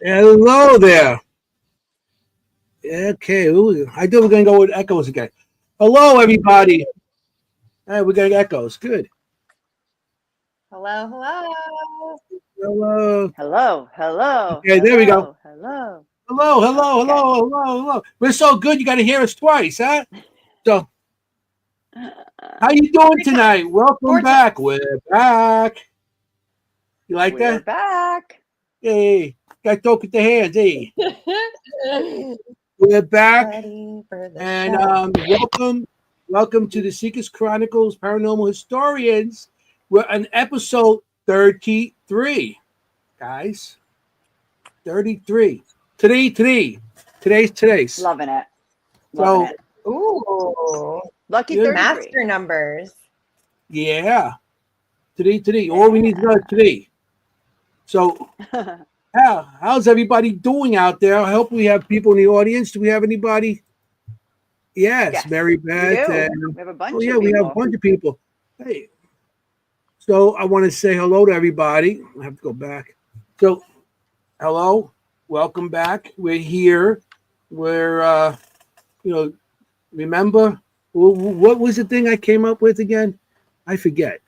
Hello there. Okay, ooh, I think we're going to go with echoes again. Hello, everybody. Hey, we got echoes. Good. Hello, hello. Hello. Hello, hello, Okay, there we go. hello, hello. Hello, hello, Okay. hello, hello, hello. We're so good. You got to hear us twice, huh? So, how you doing Every time. tonight? Welcome 4 times. back. We're back. You like We're that? back. Hey, got to talk with the hands. Hey, we're back, Ready for the and show. welcome to the Seekers Chronicles Paranormal Historians. We're on episode 33, guys. 33. Today's. Loving it. Loving So, it. Ooh, Lucky yeah, 33. master numbers. yeah. Today. All we need to know is Yeah. today. So, how's everybody doing out there? I hope we have people in the audience. Do we have anybody? Yes, Yes, Mary we Beth. do. And, We have a oh, bunch yeah, of we have a people. bunch of people. Hey, so I want to say hello to everybody. I have to go back. So, hello. Welcome back. We're here. We're, you know, remember what was the thing I came up with again? I forget.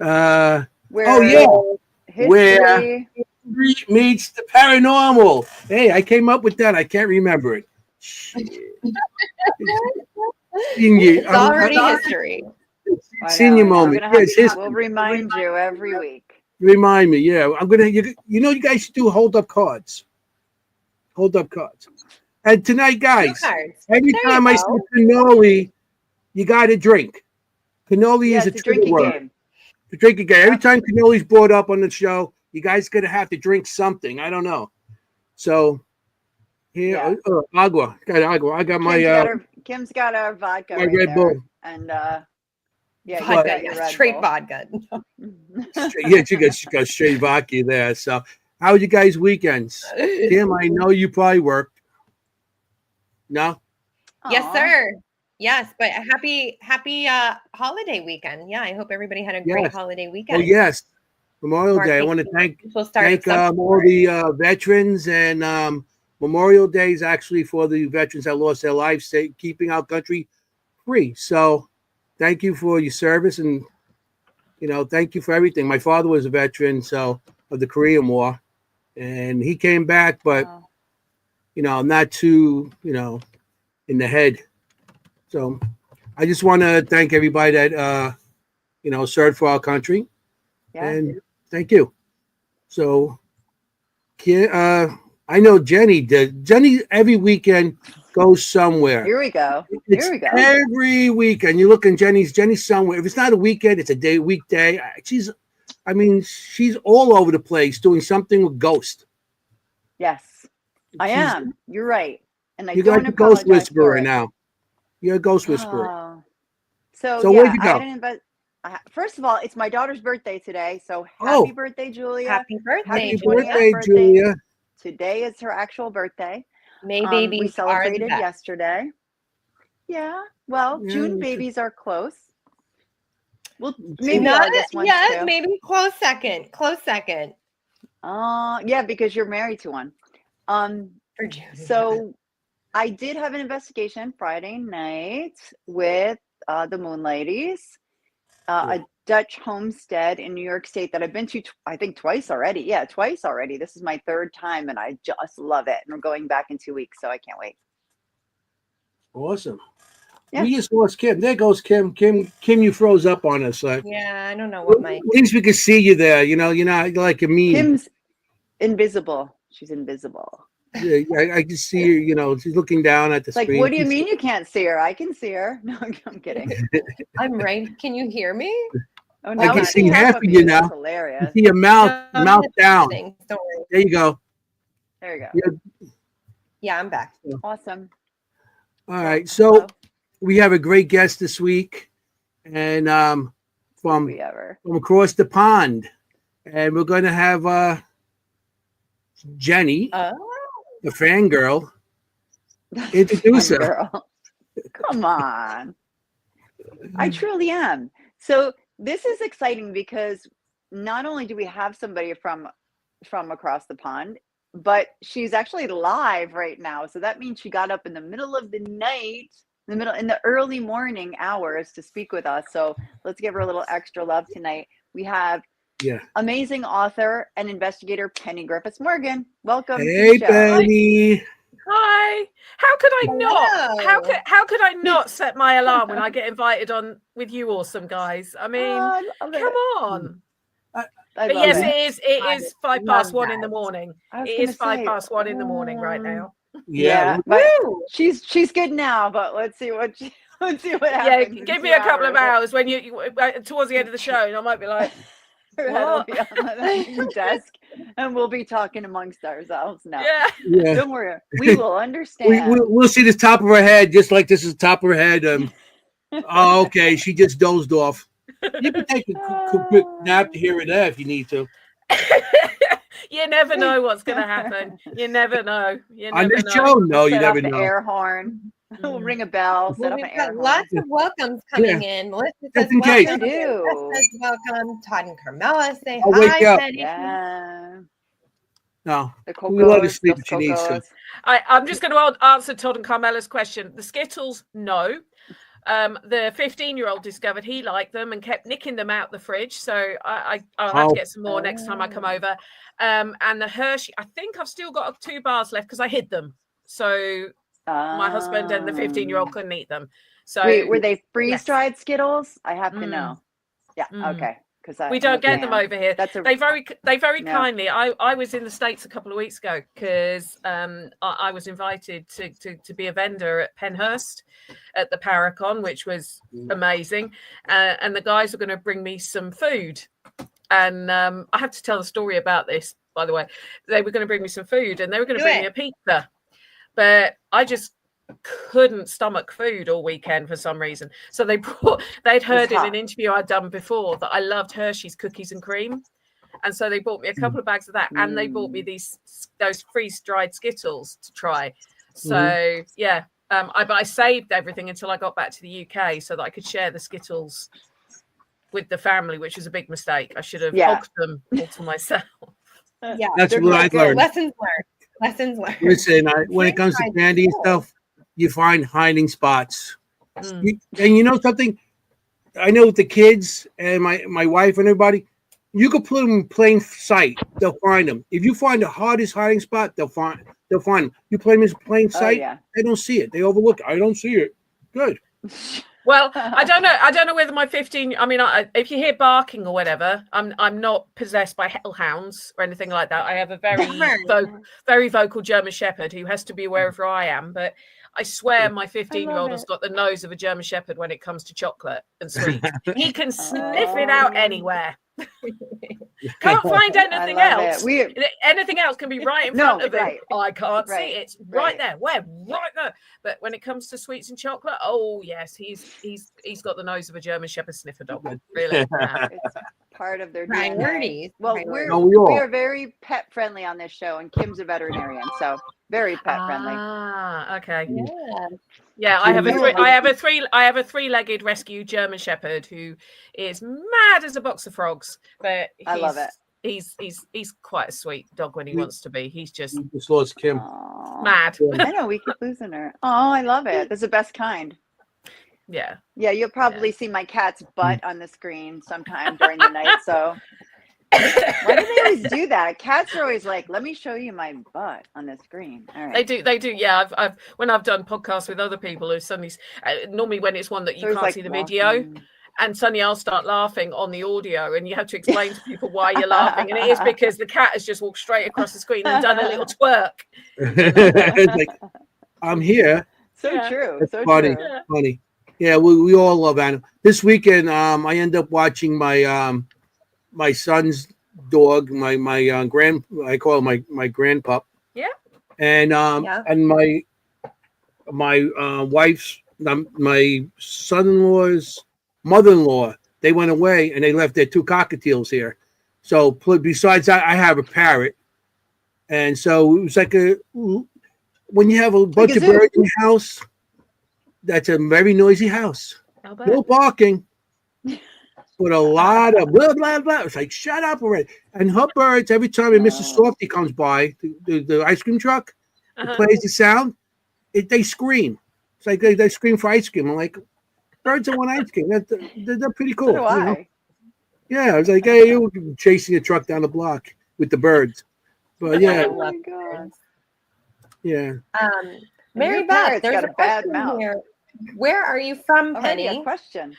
Uh, oh yeah, Where where history. street meets the paranormal. Hey, I came up with that. I can't remember it. Shit. Senior, It's already history. I senior know. We're moment. gonna have. Yes, history. We'll remind you every week. Remind me. Yeah, I'm gonna. You guys should do hold up cards. Hold up cards. And tonight, Cue guys, cards. every There you time I say go. cannoli, you got to drink. Cannoli Yeah, is a it's a trigger drinking word. game. To drink again. Every Yep. time cannoli's brought up on the show, you guys gonna have to drink something. I don't know. So here, Yeah. agua. Got agua. I got Kim's got our vodka my right Red there, Bull. and yeah, you've But Vodka, got your yeah, Red straight Bull. vodka. yeah, she got straight vodka there. So how was you guys' weekends? Kim, I know you probably worked. No? Yes, Aw. sir. Yes, but a happy holiday weekend. Yeah, I hope everybody had a great Yes. holiday Oh weekend. yes. Memorial Day. I Marking want to the thank official start of summer. all the veterans and Memorial Day is actually for the veterans that lost their lives, keeping our country free. So, thank you for your service and thank you for everything. My father was a veteran, so of the Korean War, and he came back, but Oh, not too in the head. So, I just want to thank everybody that served for our country, yeah. and thank you. So, I know Jenny did. Jenny every weekend goes somewhere. Here we go. Here It's we go. every weekend. You look in Jenny's somewhere. If it's not a weekend, it's a weekday. She's all over the place doing something with Ghost. Yes, I She's am. You're right, and I You're like don't a ghost apologize for whisperer it. now. You're a ghost whisperer. Oh, so So where'd yeah, you I had go? an invite. First of all, it's my daughter's birthday today, so happy Oh, birthday, Julia! Happy birthday, happy Happy 20th Julia. birthday, birthday. Julia. Today is her actual birthday. May We babies are the celebrated best. yesterday. Yeah, well, Yeah, June babies are close. Well, maybe so, Not August ones yet, too. maybe close second. Close second Yeah, because you're married to one. Um, for June. so I did have an investigation Friday night with the Moon Ladies, a Dutch homestead in New York State that I've been to, I think, twice already. Yeah, twice already. This is my third time, and I just love it. And we're going back in 2 weeks, so I can't wait. awesome. Yeah. We just lost Kim. There goes Kim. Kim, you froze up on us. Yeah, I don't know what my At least we can see you there. You're not like a meme. Kim's invisible. She's invisible. Yeah, I can see her. She's looking down at the Like, screen. what do you mean you can't see her? I can see her. No, I'm kidding. I'm right. Can you hear me? Oh, I now can we Hold see see half half of of you you. That's now. You hilarious. see your on. mouth, No, I'm in the down. things. Don't worry. There you go. There you go. Yeah. Yeah, I'm back. Awesome. All Well, right. So hello. we have a great guest this week, and Do from we ever? from across the pond, and we're going to have Jenny, Oh, the fangirl, introduce Fun her. girl. Come on. I truly am. So this is exciting because not only do we have somebody from across the pond, but she's actually live right now. So that means she got up in the middle of the night, in the early morning hours to speak with us. So let's give her a little extra love tonight. We have amazing author and investigator Penny Griffiths Morgan. Welcome. Hey, Penny. Hi. How could I not? Hello. How could I not set my alarm when I get invited on with you awesome guys? I mean, come on. But yes, it is 1:05 in the morning. It is 1:05 in the morning right now. Yeah, but she's good now, but let's see what happens. Yeah, give me a couple of hours when you towards the end of the show, and I might be like, her head will be on the desk, and we'll be talking amongst ourselves now. Yeah. Don't worry, we will understand. We'll see the top of her head, just like this is the top of her head. Oh, okay, she just dozed off. You can take a quick nap here or there if you need to. You never know what's going to happen. You never know. On this show, no, you never know. Air horn. We'll ring a bell. Set up an air horn. Lots of welcomes coming in. Melissa Just says in case. welcome. Jess says welcome. Todd and Carmela say I'll wake hi. up. Penny. Yeah. No, The we let her Cocos, sleep the if she needs to. Cocos. I'm just going to answer Todd and Carmela's question. The Skittles, no. The 15-year-old discovered he liked them and kept nicking them out the fridge. So I'll have to get some more next time I come over. And the Hershey, I think I've still got 2 bars left because I hid them. So my husband and the 15-year-old couldn't eat them. So wait, were they freeze-dried Skittles? I have to know. Yeah. Okay. Because we don't get them over here. They very No. kindly. I was in the States a couple of weeks ago because I was invited to be a vendor at Penhurst at the Paracon, which was amazing. And the guys were going to bring me some food. And I have to tell the story about this, by the way. They were going to bring me some food and they were going to bring me a pizza. But I just couldn't stomach food all weekend for some reason. So they'd heard in an interview I'd done before that I loved Hershey's cookies and cream. And so they bought me a couple of bags of that and they bought me those freeze-dried Skittles to try. So but I saved everything until I got back to the UK so that I could share the Skittles with the family, which was a big mistake. I should have hogged them all to myself. Yeah, that's what I learned. Lessons learned. Listen, when it comes to candy and stuff, you find hiding spots. And you know something? I know with the kids and my wife and everybody, you could put them in plain sight. They'll find them. If you find the hardest hiding spot, they'll find them. You play them in plain sight, they don't see it. They overlook it. I don't see it. Good. Well, I don't know whether my 15. I mean, if you hear barking or whatever, I'm not possessed by hellhounds or anything like that. I have a very vocal German Shepherd who has to be wherever I am. But I swear, my 15-year-old has got the nose of a German Shepherd when it comes to chocolate and sweets. He can sniff it out anywhere. Can't find anything else. Anything else can be right in front of him. I can't see it. It's right there. Where? Right there. But when it comes to sweets and chocolate, oh yes, he's got the nose of a German Shepherd sniffer dog. Really. Yeah. It's part of their priorities. Well, we are very pet friendly on this show, and Kim's a veterinarian, so very pet friendly. Ah, okay. Yeah, I have a three-legged rescue German Shepherd who is mad as a box of frogs, but I love it. He's quite a sweet dog when he wants to be. He's just lost Kim. Mad. I know, we keep losing her. Oh, I love it. That's the best kind. Yeah. Yeah, you'll probably see my cat's butt on the screen sometime during the night. So why do they always do that? Cats are always like, "Let me show you my butt on the screen." All right. They do. Yeah, I've when I've done podcasts with other people who suddenly, normally when it's one that you can't see the video, and suddenly I'll start laughing on the audio, and you have to explain to people why you're laughing, and it is because the cat has just walked straight across the screen and done a little twerk. It's like, I'm here. So true. That's so funny. true. Funny. Yeah, we all love animals. This weekend, I end up watching my my son's dog, my I call him my grandpup. Yeah. And and my wife's my son-in-law's mother-in-law, they went away and they left their 2 cockatiels here. So besides that, I have a parrot. And so it was like when you have a bunch of birds in your house, that's a very noisy house. No barking. but a lot of blah blah blah. It's like shut up already. And her birds, every time Mr. Softy comes by, the ice cream truck, it plays the sound. They scream. It's like they scream for ice cream. I'm like, birds that want ice cream. They're pretty cool. So do I. You know? Yeah, I was like, hey, you chasing a truck down the block with the birds. But yeah, Oh my God. yeah. Mary Your Beth, parrot's there's got a a bad question mouth. here. Where are you from, Already Penny? a question.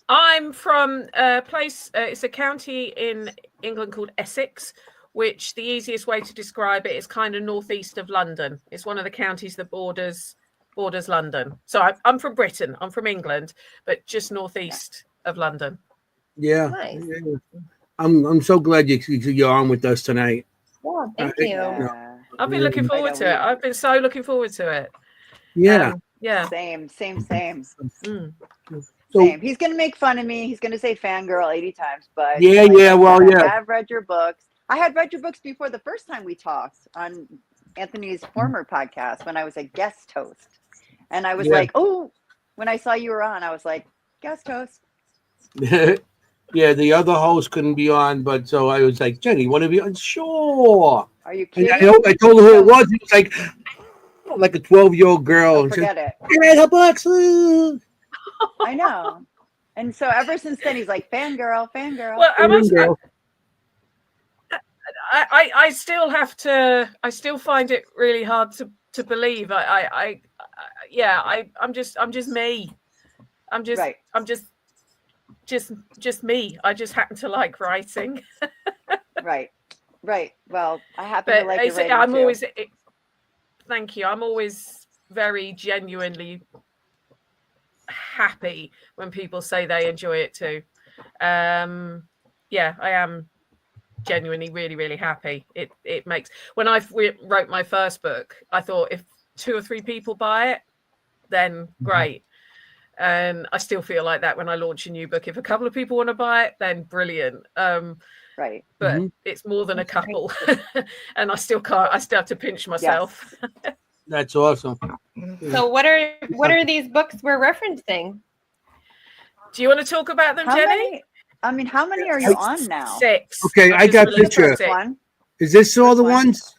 I'm from a place, it's a county in England called Essex, which the easiest way to describe it is kind of northeast of London. It's one of the counties that borders London. So I'm from Britain, I'm from England, but just northeast of London. Yeah. Nice. Yeah. I'm so glad you're on with us tonight. Yeah, thank you. Yeah. I've been looking forward to it. I've been so looking forward to it. Yeah. Yeah. Same. Mm. So Same. He's gonna make fun of me. He's gonna say fangirl 80 times, but yeah, like yeah, I well, said, yeah. I have read your books. I had read your books before the first time we talked on Anthony's former podcast when I was a guest host. And I was like, oh, when I saw you were on, I was like, guest host. yeah, the other host couldn't be on, but so I was like, Jenny, want to be on? Sure. Are you And kidding? I told her who it was. It was like a 12-year-old girl. Oh, And she forget it. said, I read her books. Woo." I know. And so ever since then, he's like, fangirl. Well, I still have to. I still find it really hard to believe. I'm just me. I'm just Right. I'm just me. I just happen to like writing. Right. Well, I happen to like your writing I'm too. always. Thank you. I'm always very genuinely happy when people say they enjoy it too. Yeah, I am genuinely really, really happy. It makes, when I wrote my first book, I thought if 2 or 3 people buy it, then great. And I still feel like that when I launch a new book. If a couple of people want to buy it, then brilliant. Right. But it's more than a couple. And I still have to pinch myself. Yes. That's awesome. So what are these books we're referencing? Do you want to talk about them, Jenny? How many are you on now? 6. Okay, I got released picture. 6. One. Is this all the Which one? ones?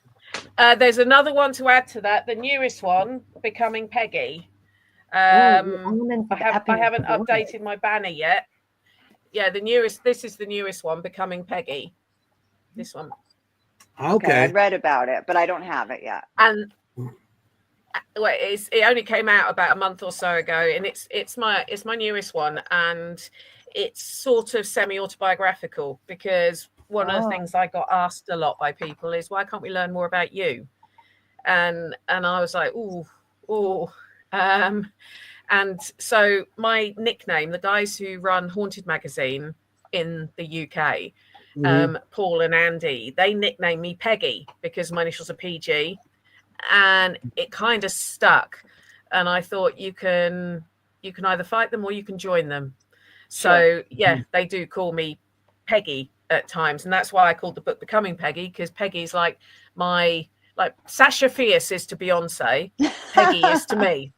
There's another one to add to that. The newest one, Becoming Peggy. I haven't updated my banner yet. Yeah, this is the newest one, Becoming Peggy. This one. Okay. I read about it, but I don't have it yet. And well, it only came out about a month or so ago, and it's my newest one, and it's sort of semi-autobiographical, because one of the things I got asked a lot by people is, why can't we learn more about you? And I was like, and so my nickname, the guys who run Haunted Magazine in the UK, Paul and Andy, they nicknamed me Peggy because my initials are PG, and it kind of stuck. And I thought you can either fight them or you can join them. So they do call me Peggy at times, and that's why I called the book Becoming Peggy, because Peggy's like Sasha Fierce is to Beyonce, Peggy is to me.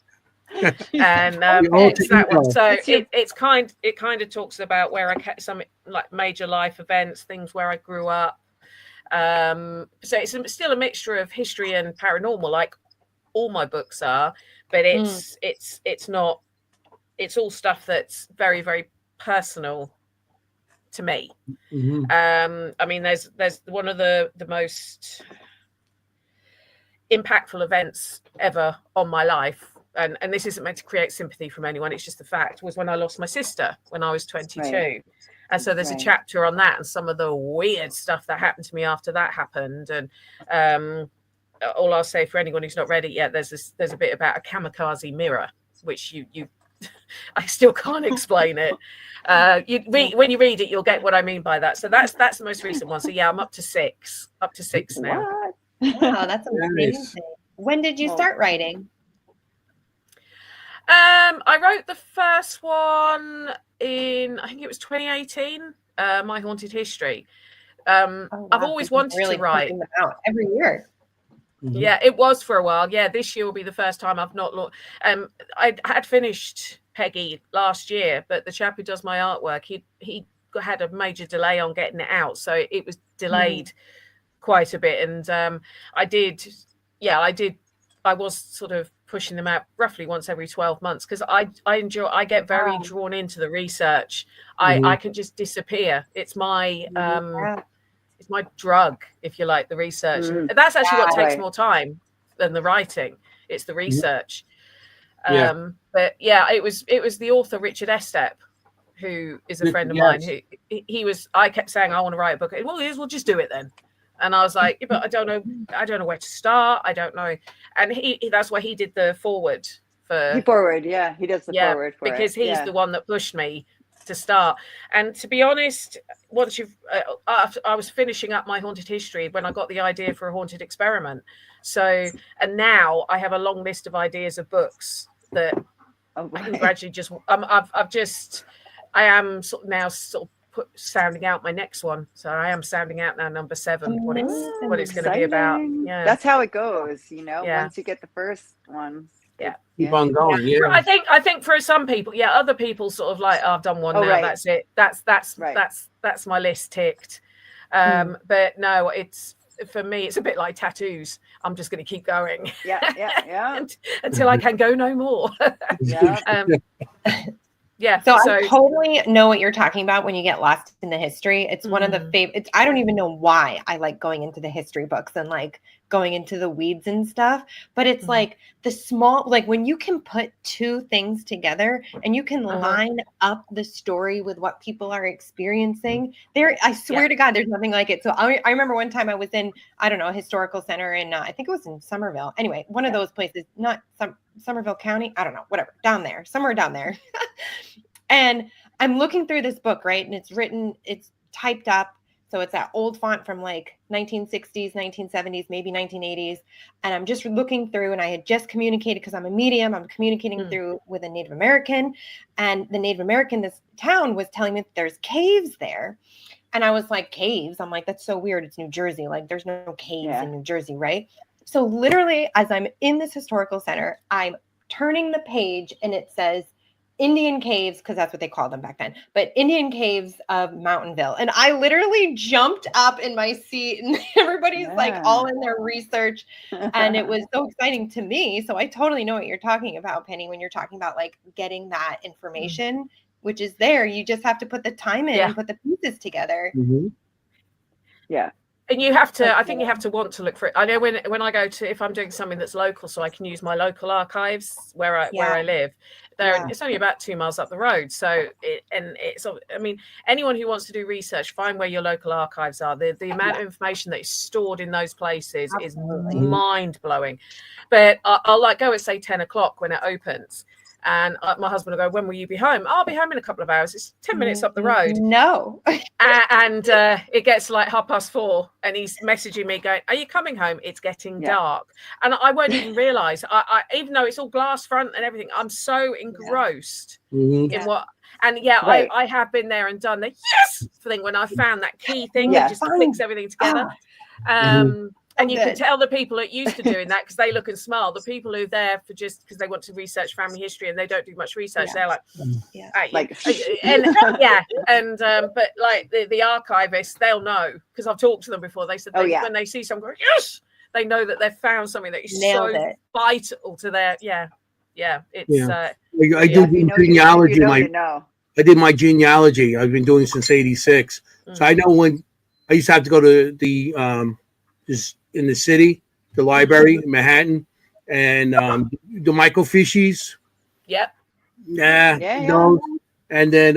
And it's that one. So it kind of talks about where I kept some like major life events, things where I grew up. So it's still a mixture of history and paranormal, like all my books are, but it's not. It's all stuff that's very, very personal to me. I mean, there's one of the most impactful events ever on my life. And this isn't meant to create sympathy from anyone. It's just the fact, was when I lost my sister when I was 22. Right. And so there's a chapter on that and some of the weird stuff that happened to me after that happened. And all I'll say for anyone who's not read it yet, there's a bit about a kamikaze mirror, which you I still can't explain it. When you read it, you'll get what I mean by that. So that's the most recent one. So yeah, I'm up to 6 now. What? Wow, that's amazing. When did you start writing? I wrote the first one in, I think it was 2018, My Haunted History. I've always wanted to write. Them out every year. Yeah, it was for a while. Yeah, this year will be the first time I've not looked. I had finished Peggy last year, but the chap who does my artwork, he had a major delay on getting it out, so it was delayed quite a bit. And I was sort of pushing them out roughly once every 12 months because I get very drawn into the research. I can just disappear. It's my it's my drug, if you like, the research. And that's actually what takes more time than the writing. It's the research. But yeah, it was the author Richard Estep, who is a friend of mine. I kept saying I want to write a book. We'll just do it then. And I was like, yeah, but I don't know where to start. I don't know. And that's why he did the forward for. He does the forward for because it. he's the one that pushed me to start. And to be honest, once I was finishing up my haunted history when I got the idea for a haunted experiment. So, and now I have a long list of ideas of books that I can gradually I am sort of sounding out my next one. So I am sounding out now number 7, what it's going to be about. Yeah, that's how it goes. Once you get the first one, keep on going. Yeah. I think for some people, other people sort of like, oh, I've done one now. Right. That's it. That's my list ticked. But no, it's for me, it's a bit like tattoos. I'm just going to keep going. Until I can go no more. So I totally know what you're talking about when you get lost in the history. It's one of the favorites. I don't even know why I like going into the history books and like going into the weeds and stuff. But it's like the small, like when you can put two things together and you can line up the story with what people are experiencing. I swear to God, there's nothing like it. So I remember one time I was in, I don't know, a historical center in, I think it was in Somerville. Anyway, one of those places, not Somerville County. I don't know, whatever, somewhere down there. And I'm looking through this book, right? And it's typed up. So it's that old font from like 1960s, 1970s, maybe 1980s. And I'm just looking through, and I had just communicated, because I'm a medium, I'm communicating through with a Native American. And the Native American, this town, was telling me that there's caves there. And I was like, caves? I'm like, that's so weird. It's New Jersey. Like, there's no caves in New Jersey, right? So literally, as I'm in this historical center, I'm turning the page and it says Indian caves, because that's what they called them back then, but Indian caves of Mountainville. And I literally jumped up in my seat, and everybody's like all in their research. And it was so exciting to me. So I totally know what you're talking about, Penny, when you're talking about like getting that information, which is there. You just have to put the time in and put the pieces together. Yeah. And you have to, I think you have to want to look for it. I know when I go to, if I'm doing something that's local, so I can use my local archives where I live. It's only about 2 miles up the road. So anyone who wants to do research, find where your local archives are. The amount of information that is stored in those places is mind blowing. But I'll like go at say 10 o'clock when it opens. And my husband will go, when will you be home? I'll be home in a couple of hours. It's 10 minutes up the road. No. and it gets like 4:30 and he's messaging me going, are you coming home? It's getting dark. And I won't even realize, I even though it's all glass front and everything, I'm so engrossed in what. And I have been there and done the thing when I found that key thing that just clicks everything together. And you can tell the people that used to doing that because they look and smile. The people who are there for just because they want to research family history and they don't do much research, they're like, but like the archivists, they'll know because I've talked to them before. They said when they see someone, they know that they've found something that is vital to their I do genealogy. I did my genealogy. I've been doing it since '86, so I know when I used to have to go to the just in the city, the library in Manhattan, and the microfiches. And then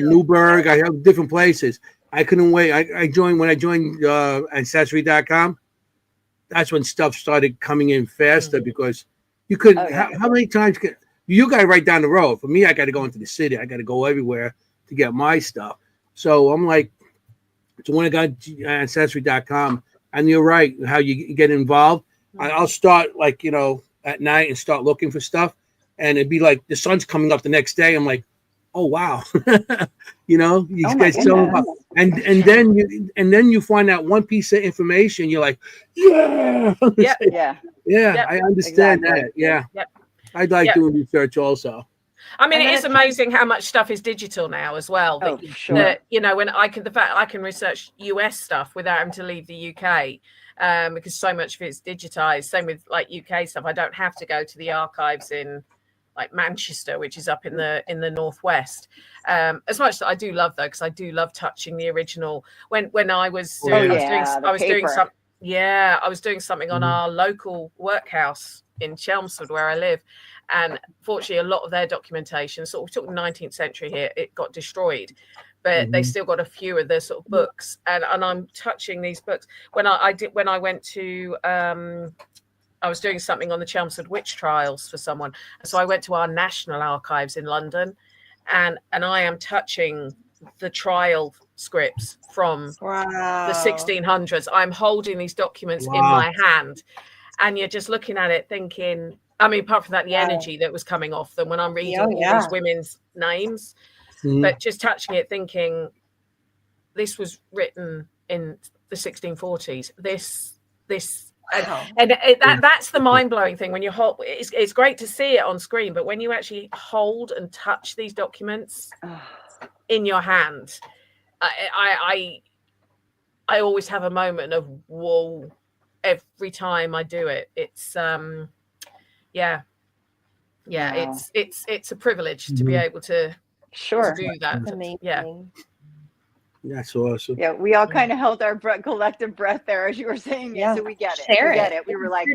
Newburgh. I have different places. I couldn't wait. I joined Ancestry.com. That's when stuff started coming in faster because you couldn't. How many times you got to right down the road? For me, I got to go into the city. I got to go everywhere to get my stuff. So I'm like, so when I got Ancestry.com. And you're right, how you get involved. I'll start at night and start looking for stuff. And it'd be like the sun's coming up the next day. I'm like, oh, wow. You get so involved. And then you find out one piece of information. You're like, I understand that. Yeah. I'd like doing research also. I mean, And it then is amazing how much stuff is digital now as well. Oh, That, sure. that, you know, when the fact I can research US stuff without having to leave the UK, because so much of it's digitized. Same with like UK stuff. I don't have to go to the archives in like Manchester, which is up in the northwest. As much as I do love though, because I do love touching the original. When I was I was doing something on our local workhouse in Chelmsford where I live, and fortunately a lot of their documentation, sort of, we took the 19th century here, it got destroyed, but they still got a few of the sort of books, and I'm touching these books. When I went to I was doing something on the Chelmsford witch trials for someone, so I went to our National Archives in London, and I am touching the trial scripts from the 1600s. I'm holding these documents in my hand, and you're just looking at it thinking, I mean, apart from that, the energy that was coming off them when I'm reading all these women's names, but just touching it thinking, this was written in the 1640s. That's the mind-blowing thing when you hold. It's great to see it on screen, but when you actually hold and touch these documents in your hand, I always have a moment of whoa every time I do it. It's it's a privilege to be able to do that. That's amazing. That's awesome. Yeah, we all kind of held our collective breath there as you were saying it, so we get it. We get it. We were like,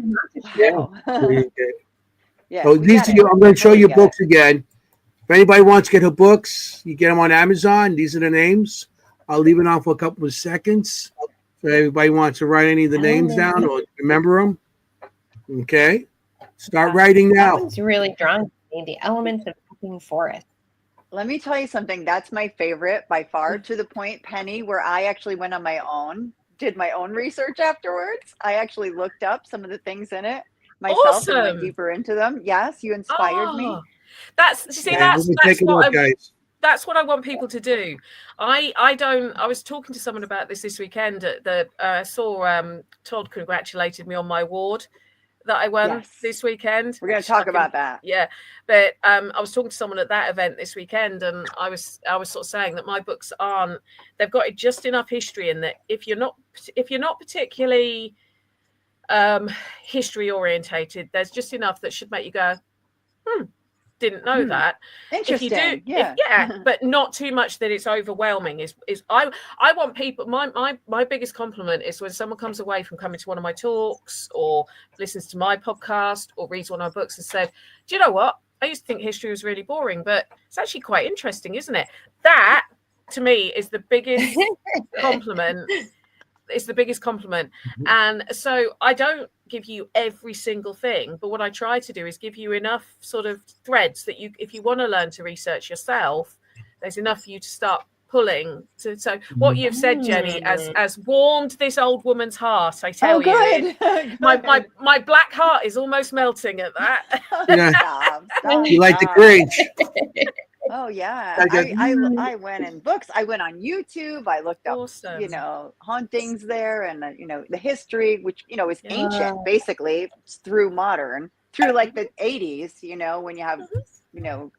wow. Yeah. So these are I'm going to show you books again. If anybody wants to get her books, you get them on Amazon. These are the names. I'll leave it on for a couple of seconds. So everybody wants to write any of the names down or remember them. Okay. Start writing now. That one's really drawn to me. The Elements of Cooking Forest. Let me tell you something. That's my favorite by far, to the point, Penny, where I actually went on my own, did my own research afterwards. I actually looked up some of the things in it myself and went deeper into them. Yes, you inspired me. That's what I want people to do. I was talking to someone about this weekend at I saw Todd congratulated me on my award that I won this weekend. We're going to talk about that. Yeah. But I was talking to someone at that event this weekend, and I was sort of saying that my books they've got just enough history in that if you're not particularly history orientated, there's just enough that should make you go, didn't know that. Interesting. If you do, but not too much that it's overwhelming. I want people. My biggest compliment is when someone comes away from coming to one of my talks or listens to my podcast or reads one of my books and said, "Do you know what? I used to think history was really boring, but it's actually quite interesting, isn't it?" That to me is the biggest compliment. It's the biggest compliment. And so I don't give you every single thing, but what I try to do is give you enough sort of threads that if you want to learn to research yourself, there's enough for you to start pulling. So what you've said, Jenny, has warmed this old woman's heart. I tell you, my black heart is almost melting at that. Stop. You like the Grinch. Oh yeah, I went in books. I went on YouTube. I looked up, hauntings there, and the history, which is ancient, basically through modern, through like the 80s. When you have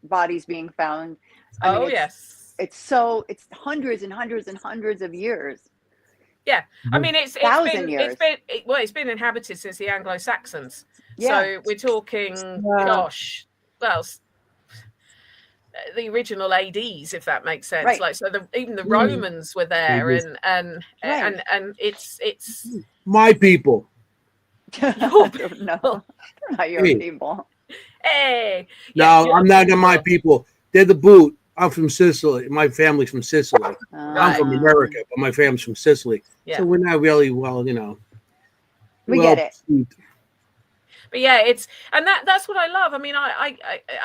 bodies being found. It's hundreds and hundreds and hundreds of years. Yeah, I mean it's been inhabited since the Anglo-Saxons. Yeah. So we're talking, the original ADs, if that makes sense. Right. Like, so even the Romans were there, and it's my people. No, not your people. Hey, no, I'm not my people. They're the boot. I'm from Sicily. My family's from Sicily. I'm from America, but my family's from Sicily. Yeah. So we're not really we get it. But yeah, that's what I love. I mean, I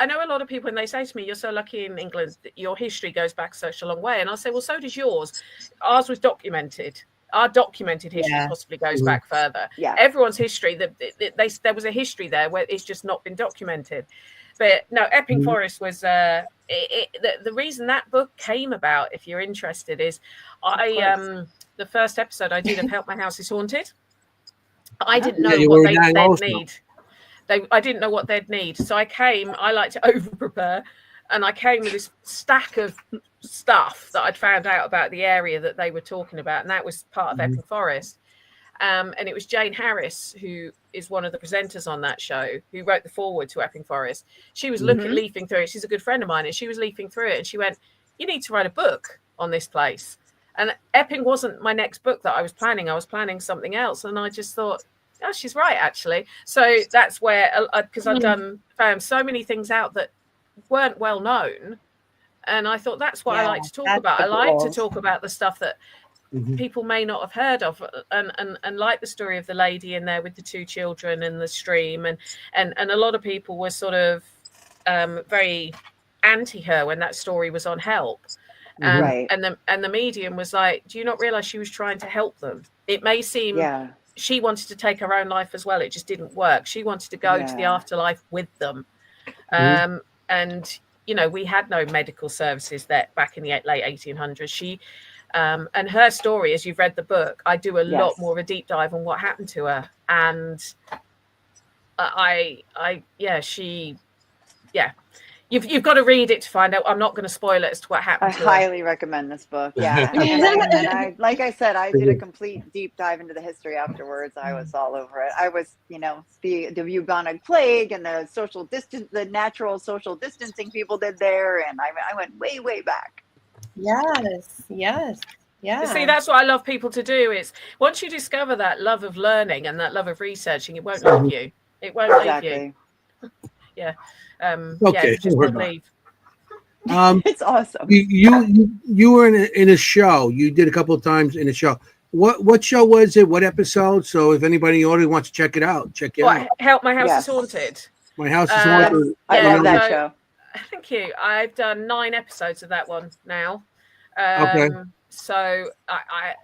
know a lot of people when they say to me, "You're so lucky in England that your history goes back such a long way," and I say, "Well, so does yours. Ours was documented. Our documented history possibly goes back further. Yeah, everyone's history. There was a history there where it's just not been documented. But no, Epping Forest was the reason that book came about. If you're interested, is the first episode I did of Help My House Is Haunted. I didn't know what they'd need. I didn't know what they'd need. So I like to over prepare. and I came with this stack of stuff that I'd found out about the area that they were talking about, and that was part of Epping Forest. And it was Jane Harris, who is one of the presenters on that show, who wrote the foreword to Epping Forest. She was leafing through it. She's a good friend of mine, and she was leafing through it, and she went, "You need to write a book on this place." And Epping wasn't my next book that I was planning. I was planning something else, and I just thought, "Oh, she's right, actually." So that's where, because I've found so many things out that weren't well known, and I thought that's what I like to talk about. I like to talk about the stuff that people may not have heard of, and like the story of the lady in there with the 2 children and the stream, and a lot of people were sort of very anti her when that story was on Help, and the medium was like, "Do you not realize she was trying to help them? It may seem she wanted to take her own life as well, it just didn't work. She wanted to go to the afterlife with them." And you know, we had no medical services that back in the late 1800s. She and her story, as you've read the book, I do a lot more of a deep dive on what happened to her. And you've got to read it to find out. I'm not going to spoil it as to what happened to her. I highly recommend this book. Yeah. and I, like I said, I did a complete deep dive into the history afterwards. I was all over it. I was, you know, the bubonic plague and the social distance, the natural social distancing people did there. And I went way, way back. Yes. Yeah. See, that's what I love people to do. Is once you discover that love of learning and that love of researching, it won't leave you. It won't leave you. Yeah. Okay. Just won't leave. It's awesome. You were in a show. You did a couple of times in a show. What show was it? What episode? So if anybody in the audience wants to check it out, check it out. Help, My House is Haunted. My House is haunted. I love that show. Thank you. I've done 9 episodes of that one now. Okay. So I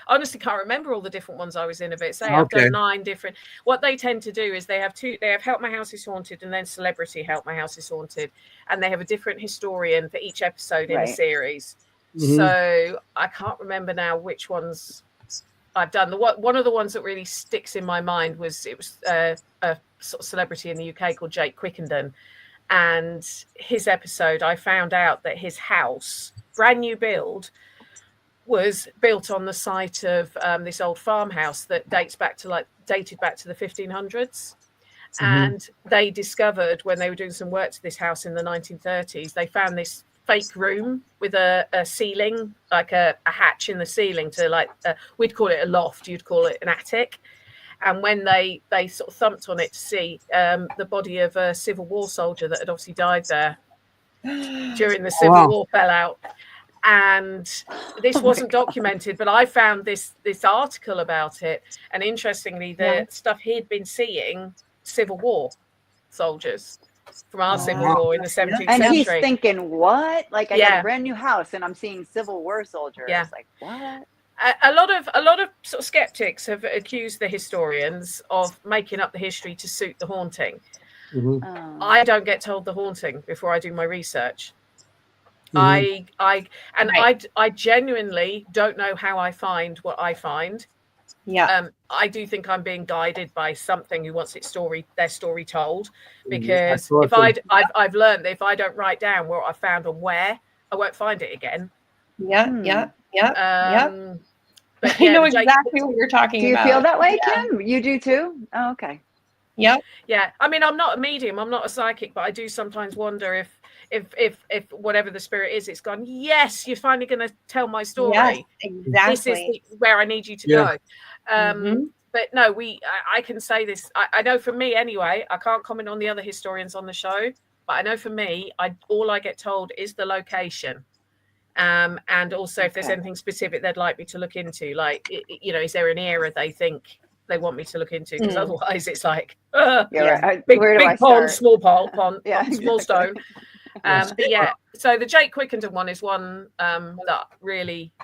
honestly can't remember all the different ones I was in of it. So I've done 9 different. What they tend to do is they have Help My House is Haunted and then Celebrity Help My House is Haunted, and they have a different historian for each episode in a series. So I can't remember now which ones I've done. One of the ones that really sticks in my mind was a sort of celebrity in the UK called Jake Quickenden, and his episode, I found out that his house, brand new build, was built on the site of this old farmhouse that dated back to the 1500s. And they discovered when they were doing some work to this house in the 1930s, they found this fake room with a ceiling, like a hatch in the ceiling to we'd call it a loft, you'd call it an attic. And when they sort of thumped on it to see the body of a Civil War soldier that had obviously died there during the Civil War fell out. And this wasn't documented, but I found this article about it. And interestingly, the stuff he'd been seeing Civil War soldiers from our Civil War in the 17th and century. He's thinking, what? Like, I got a brand new house and I'm seeing Civil War soldiers. Yeah. Like, what? A lot of sort of skeptics have accused the historians of making up the history to suit the haunting. I don't get told the haunting before I do my research. I genuinely don't know how I find what I find. I do think I'm being guided by something who wants their story told, because I've learned that if I don't write down what I found and where, I won't find it again. But you know exactly what you're talking about. Do you feel that way, Kim? You do too? Oh, okay. Yep. Yeah. I mean, I'm not a medium, I'm not a psychic, but I do sometimes wonder if whatever the spirit is, it's gone, yes, you're finally going to tell my story. Yes, exactly. This is where I need you to go. But no, I can say this. I know for me anyway, I can't comment on the other historians on the show, but I know for me, all I get told is the location. And also if there's anything specific they'd like me to look into, like, you know, is there an era they think they want me to look into? Because otherwise it's like, big pond, small pond, small stone. But yeah, so the Jake Quickenden one is one that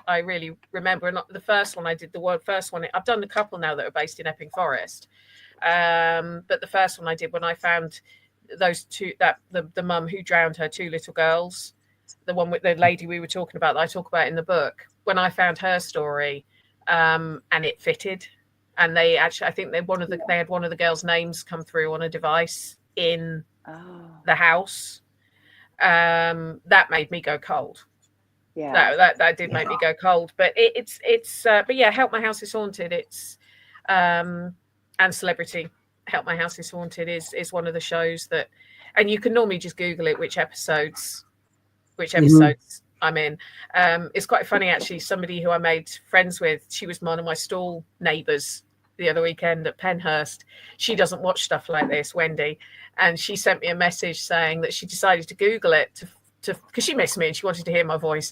I really remember. And the first one I did, I've done a couple now that are based in Epping Forest. But the first one I did when I found those two, the mum who drowned her 2 little girls, the one with the lady we were talking about that I talk about in the book, when I found her story, and it fitted. And they actually, I think they had one of the girls' names come through on a device in Oh, the house, that made me go cold. yeah. That did make me go cold. But it's but yeah, Help My House is Haunted. It's and Celebrity Help My House is Haunted is one of the shows that, and you can normally just Google it, which episodes I'm in. It's quite funny actually. Somebody who I made friends with, she was one of my stall neighbours the other weekend at Penhurst. She doesn't watch stuff like this, Wendy, and she sent me a message saying that she decided to Google it to because she missed me and she wanted to hear my voice,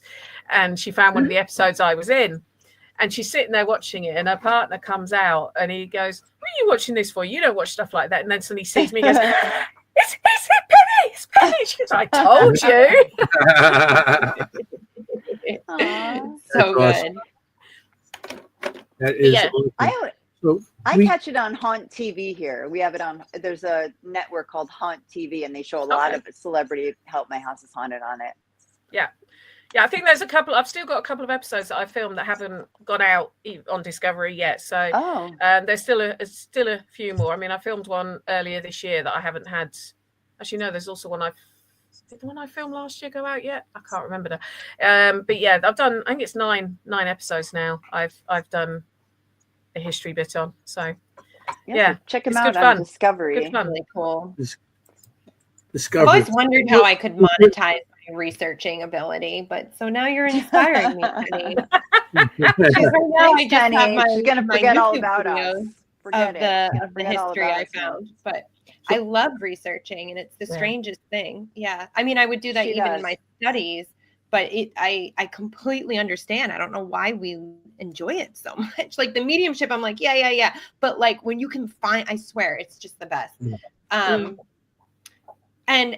and she found one of the episodes I was in, and she's sitting there watching it, and her partner comes out and he goes, "What are you watching this for? You don't watch stuff like that." And then suddenly he sees me and goes, It's Penny! It's Penny! She goes, "I told you." So awesome. good. That is Yeah. awesome. I catch it on Haunt TV here. We have it on. There's a network called Haunt TV, and they show a lot of Celebrity Help My House is Haunted on it. Yeah, I think there's a couple. I've still got a couple of episodes that I filmed that haven't gone out on Discovery yet. So there's still a few more. I mean, I filmed one earlier this year that I haven't had. Actually, no, there's also one did the one I filmed last year go out yet? I can't remember that. But yeah, I've done. I think it's nine episodes now. I've done a history bit on. So yeah, check them it's out good on fun. Discovery. Good fun. Really cool. Discovery. I've always wondered how I could monetize my researching ability, but so now you're inspiring me, Penny. She's right now, I just have my, She's gonna my forget all YouTube about us. videos Forget of the history I found, but I love researching, and it's the strangest thing. Yeah, I mean, I would do that even in my studies, but I completely understand. I don't know why we enjoy it so much. Like the mediumship, I'm like, yeah. But like when you can find, I swear, it's just the best. And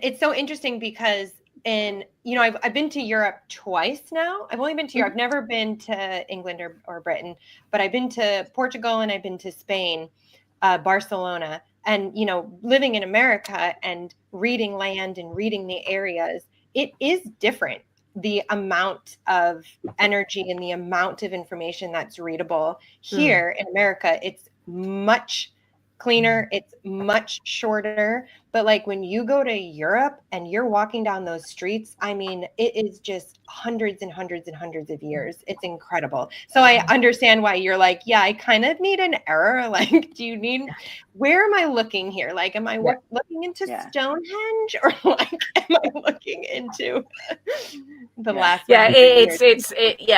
it's so interesting because I've been to Europe twice now. I've only been to Europe. I've never been to England or Britain, but I've been to Portugal and I've been to Spain, Barcelona. And, living in America and reading land and reading the areas, it is different. The amount of energy and the amount of information that's readable here in America, it's much cleaner. It's much shorter. But like when you go to Europe and you're walking down those streets, I mean, it is just hundreds and hundreds and hundreds of years. It's incredible. So I understand why you're like, yeah, I kind of need an error. Like, where am I looking here? Like, am I looking into Stonehenge, or like, am I looking into the last? Yeah,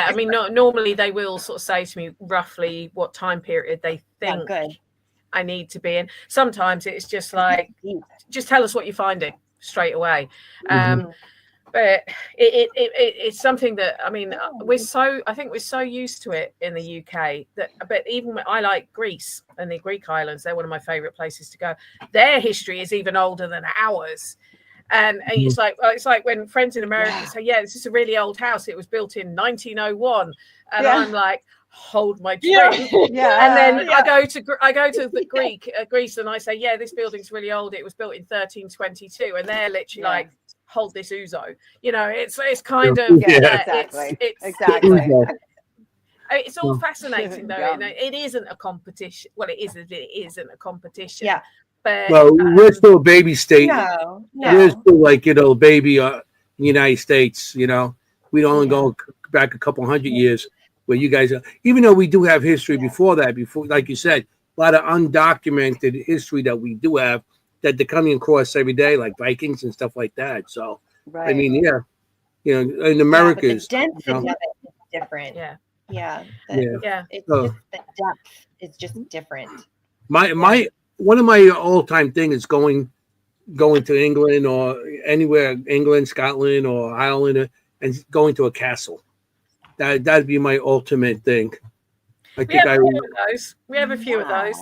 I mean, normally they will sort of say to me roughly what time period they think I need to be in. Sometimes it's just like, just tell us what you're finding straight away. But it's something that, I mean, I think we're so used to it in the UK but even when I like Greece and the Greek islands, they're one of my favorite places to go. Their history is even older than ours. And it's like when friends in America say, yeah, this is a really old house. It was built in 1901. And I'm like, hold my drink. And then I go to the Greece and I say, yeah, this building's really old. It was built in 1322. And they're literally like, hold this ouzo. It's kind of exactly. It's all fascinating though. It isn't a competition. Well, it isn't a competition. Yeah. But we're still a baby state. No. We're still like, baby in the United States, we only go back a couple hundred years where you guys are, even though we do have history before that, like you said, a lot of undocumented history that we do have that they're coming across every day, like Vikings and stuff like that. So, I mean, in Americas, the density of it is different. It's just the depth is just different. One of my all-time thing is going to England or anywhere, England, Scotland, or Ireland, and going to a castle. That'd be my ultimate thing. We have a few of those.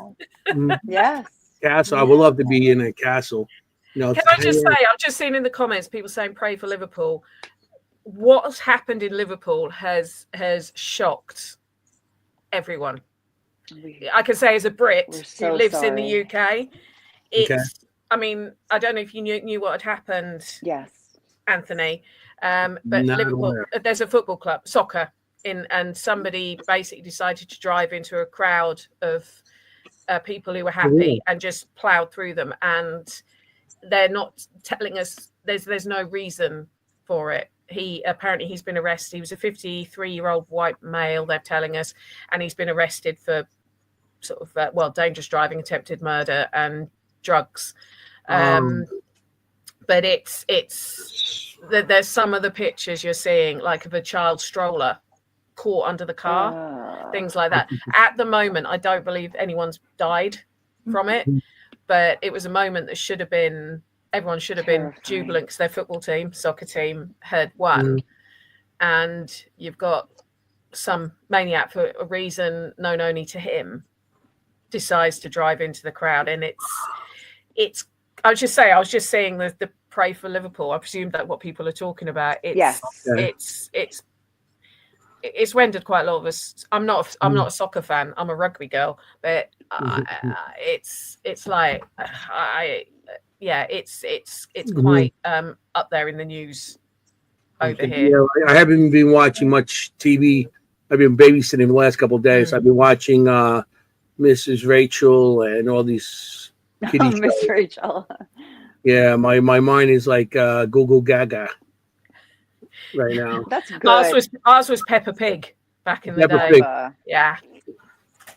Yes. Castle. I would love to be in a castle. Can I just say, I've just seen in the comments people saying pray for Liverpool. What's happened in Liverpool has shocked everyone. I can say as a Brit who lives in the UK, I mean, I don't know if you knew what had happened. Yes, Anthony, but Liverpool, there's a football club, soccer, and somebody basically decided to drive into a crowd of people who were happy and just plowed through them, and they're not telling us. There's no reason for it. He's been arrested. He was a 53-year-old white male, they're telling us, and he's been arrested for sort of dangerous driving, attempted murder, and drugs. But there's some of the pictures you're seeing, like of a child stroller caught under the car, things like that. At the moment, I don't believe anyone's died from it, but it was a moment that everyone should have been jubilant because their football team, soccer team had won. And you've got some maniac, for a reason known only to him, decides to drive into the crowd. And it's I was just saying the pray for Liverpool. I presume that's what people are talking about. It's rendered quite a lot of us. I'm not a soccer fan. I'm a rugby girl, but it's like it's quite up there in the news over here. Yeah, I haven't been watching much TV. I've been babysitting the last couple of days. I've been watching Mrs. Rachel and all these kitty shows. Miss Rachel. Yeah, my mind is like Google Gaga right now. That's good. Ours was Peppa Pig back in the Peppa day. Pig. Yeah.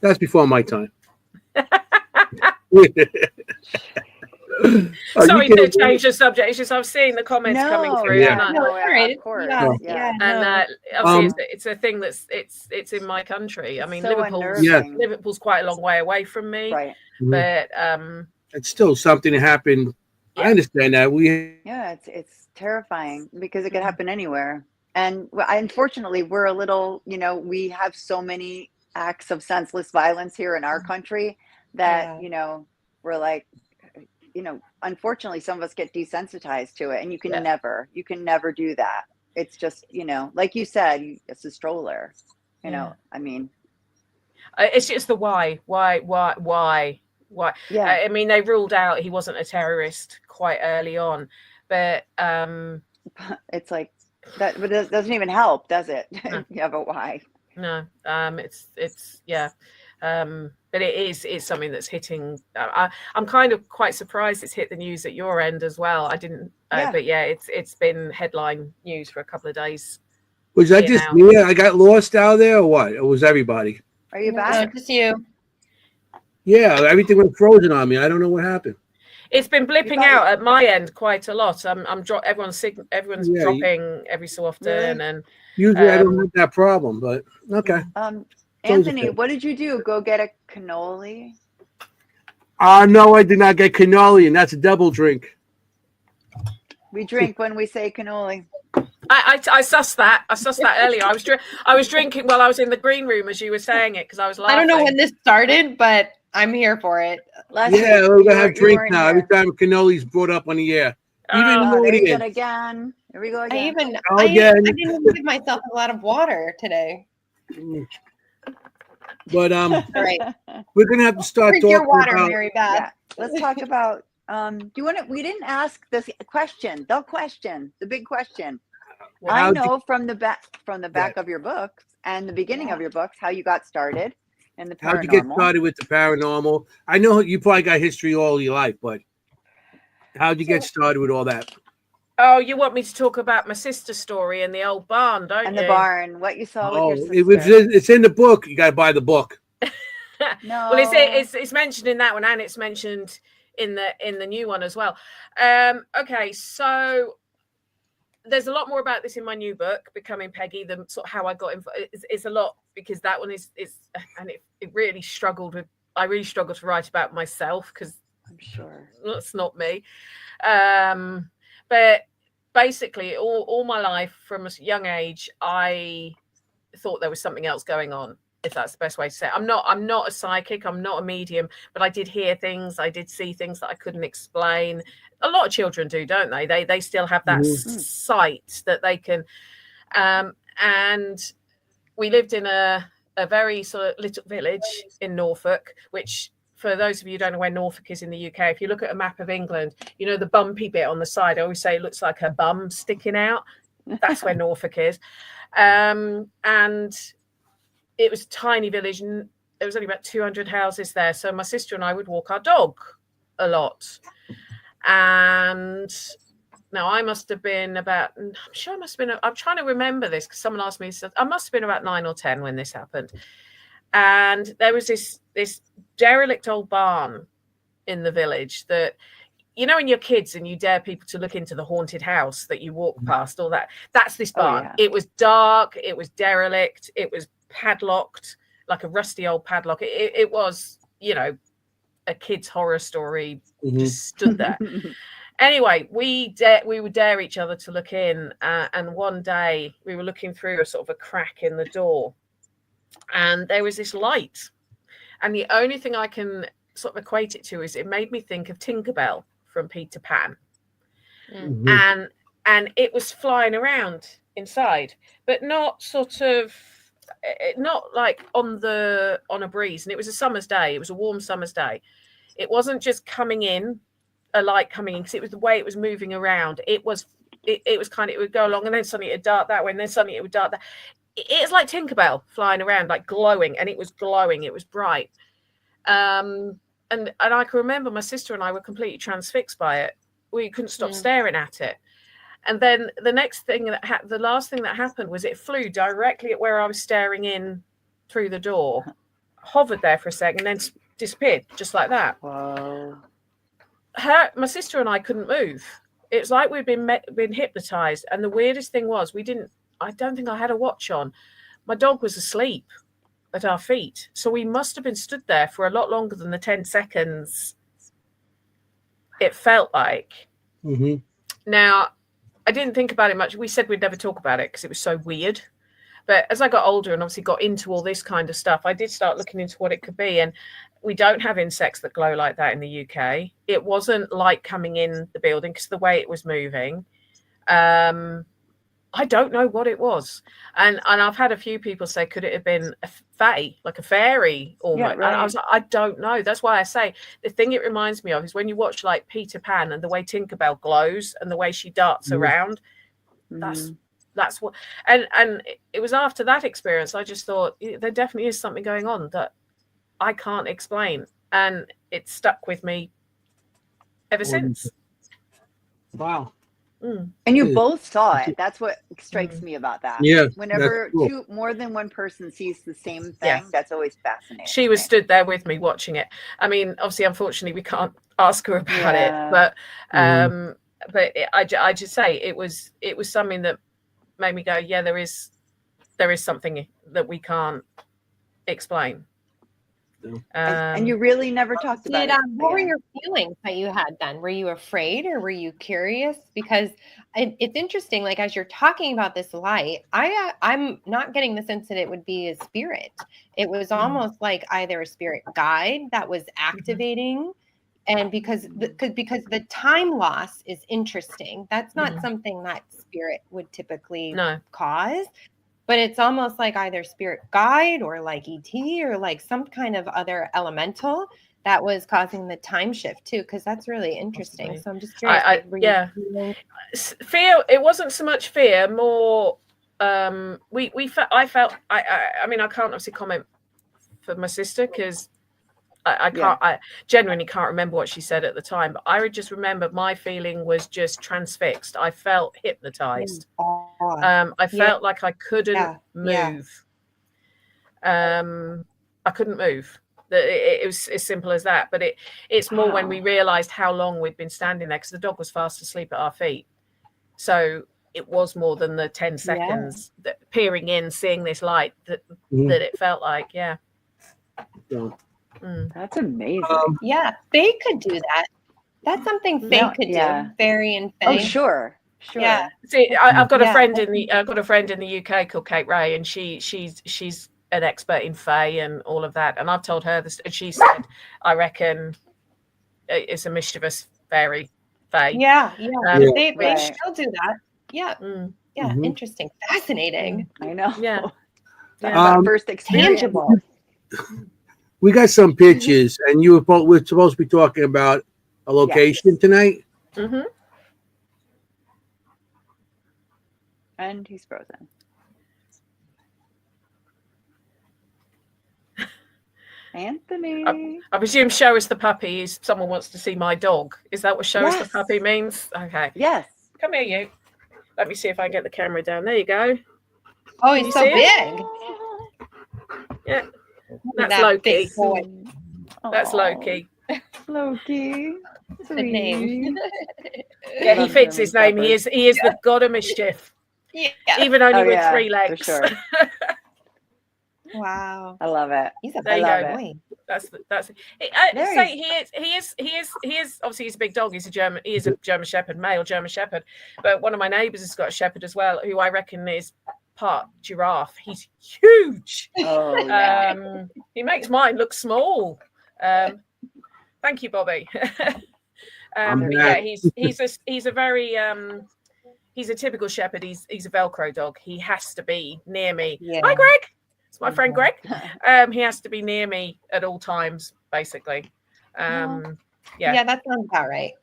That's before my time. Sorry to change the subject. It's just I've seen the comments coming through. Of course. And obviously it's a thing it's in my country. I mean, so Liverpool's quite a long way away from me, right. But it's still something that happened. Yeah. I understand that. It's terrifying because it could happen anywhere. And unfortunately, we're a little, we have so many acts of senseless violence here in our country that, we're like, unfortunately, some of us get desensitized to it, and you can never do that. It's just, like you said, it's a stroller, I mean, it's just the why. Yeah. I mean, they ruled out he wasn't a terrorist quite early on, but it's like that, but it doesn't even help, does it? No. Yeah, but why? No, but it's something that's hitting. I'm kind of quite surprised it's hit the news at your end as well. I didn't, but it's been headline news for a couple of days. Was that just me? I got lost out there, or what? Or was everybody? Are you back? Just you. Yeah, everything went frozen on me. I don't know what happened. It's been blipping out at my end quite a lot. Everyone's dropping every so often, really? And usually I don't have that problem, but okay. Anthony, what did you do? Go get a cannoli? No, I did not get cannoli, and that's a double drink. We drink when we say cannoli. I sussed that. I sussed that earlier. I was drinking while I was in the green room as you were saying it because I was laughing. I don't know when this started, but I'm here for it. We're gonna have drink now. Every time cannoli's brought up on the air. Even again. Here we go again. I didn't even give myself a lot of water today. But right. We're gonna have to start talking your water, about Mary Beth. Yeah. Let's talk about do you want to, we didn't ask this question, the big question. Well, I know from the back of your books and the beginning of your books how you got started in the paranormal. How'd you get started with the paranormal? I know you probably got history all your life, but how'd you get started with all that? Oh, you want me to talk about my sister's story in the old barn, don't you? And the barn, what you saw with your sister. It's in the book. You got to buy the book. No. Well, it's mentioned in that one, and it's mentioned in the new one as well. Okay, so there's a lot more about this in my new book, Becoming Peggy. The sort of how I got involved. It's a lot because that one is and it really struggled with. I really struggled to write about myself because I'm sure that's not me. But basically, all my life from a young age, I thought there was something else going on, if that's the best way to say it. I'm not a psychic, I'm not a medium, but I did hear things, I did see things that I couldn't explain. A lot of children do, don't they? They still have that sight that they can. And we lived in a very sort of little village in Norfolk, which, for those of you who don't know where Norfolk is in the UK, if you look at a map of England, you know the bumpy bit on the side, I always say it looks like a bum sticking out. That's where Norfolk is. And it was a tiny village, and there was only about 200 houses there. So my sister and I would walk our dog a lot. And now I must have been about, I'm sure I must have been, I'm trying to remember this because someone asked me, so I must have been about 9 or 10 when this happened. And there was this derelict old barn in the village that, you know, when you're kids and you dare people to look into the haunted house that you walk past, all that, that's this barn. yeah. It was dark, it was derelict, it was padlocked, like a rusty old padlock. It was, you know, a kid's horror story, just stood there. Anyway, we would dare each other to look in, and one day we were looking through a sort of a crack in the door, and there was this light, and the only thing I can sort of equate it to is it made me think of Tinkerbell from Peter Pan. And it was flying around inside, but not sort of, not like on a breeze. And it was a summer's day, it was a warm summer's day. It wasn't just coming in, a light coming in, because it was the way it was moving around. It was kind of, it would go along and then suddenly it would dart that way and then suddenly it would dart that. It's like Tinkerbell flying around, like glowing, and it was glowing, it was bright. And I can remember my sister and I were completely transfixed by it. We couldn't stop staring at it. And then the last thing that happened was it flew directly at where I was staring in through the door, hovered there for a second, and then disappeared just like that. Whoa. My sister and I couldn't move. It was like we'd been hypnotized. And the weirdest thing was I don't think I had a watch on. My dog was asleep at our feet. So we must have been stood there for a lot longer than the 10 seconds it felt like. Now, I didn't think about it much. We said we'd never talk about it because it was so weird. But as I got older and obviously got into all this kind of stuff, I did start looking into what it could be. And we don't have insects that glow like that in the UK. It wasn't light coming in the building because of the way it was moving. I don't know what it was. And I've had a few people say, could it have been a fae, like a fairy almost? Yeah, right. And I was like, I don't know. That's why I say the thing it reminds me of is when you watch like Peter Pan and the way Tinkerbell glows and the way she darts around. That's what, and it was after that experience, I just thought there definitely is something going on that I can't explain. And it stuck with me ever since. Wow. And you both saw it. That's what strikes me about that. Yeah. Whenever cool. more than one person sees the same thing, that's always fascinating. She was stood there with me watching it. I mean, obviously, unfortunately, we can't ask her about it, but I just say it was something that made me go, yeah, there is something that we can't explain. And you really never talked about it. What were your feelings that you had then? Were you afraid or were you curious? Because it's interesting, like as you're talking about this light, I'm not getting the sense that it would be a spirit. It was almost like either a spirit guide that was activating, and because the time loss is interesting. That's not something that spirit would typically cause. But it's almost like either spirit guide or like ET or like some kind of other elemental that was causing the time shift too, because that's really interesting. So I'm just curious. Fear. It wasn't so much fear, more. I mean, I can't obviously comment for my sister because I can't. I genuinely can't remember what she said at the time. But I would just remember my feeling was just transfixed. I felt hypnotized. I felt like I couldn't move. I couldn't move. It was as simple as that. But it's more when we realized how long we'd been standing there, because the dog was fast asleep at our feet. So it was more than the 10 seconds that peering in, seeing this light that it felt like. Yeah. That's amazing. Faye could do that. That's something Faye could do. Fairy and Faye. Oh, sure. Yeah. See, I've got a friend in the UK called Kate Ray, and she's an expert in Fae and all of that. And I've told her this, and she said, I reckon it's a mischievous fairy Fae. They still do that. Yeah. Interesting. Fascinating. I know. Yeah. First experience. Tangible. We got some pictures, and we're supposed to be talking about a location tonight. And he's frozen. Anthony. I presume show us the puppy is someone wants to see my dog. Is that what show us the puppy means? Okay. Yes. Come here, you. Let me see if I can get the camera down. There you go. Oh, he's so big. Yeah. That's that Loki. big boy. That's Loki. Loki. Good name. Yeah, he fits his name. He is the god of mischief. Yeah. Even only with 3 legs. For sure. Wow. I love it. He's a There you big go. boy. That's he is obviously he's a big dog. He is a German Shepherd, male German Shepherd. But one of my neighbours has got a Shepherd as well, who I reckon is part giraffe. He's huge. Oh, yeah. He makes mine look small. Thank you, Bobby. But yeah, he's a very he's a typical shepherd. He's a Velcro dog. He has to be near me. Yeah. Hi, Greg. It's my friend Greg. He has to be near me at all times, basically. Yeah, that sounds about right.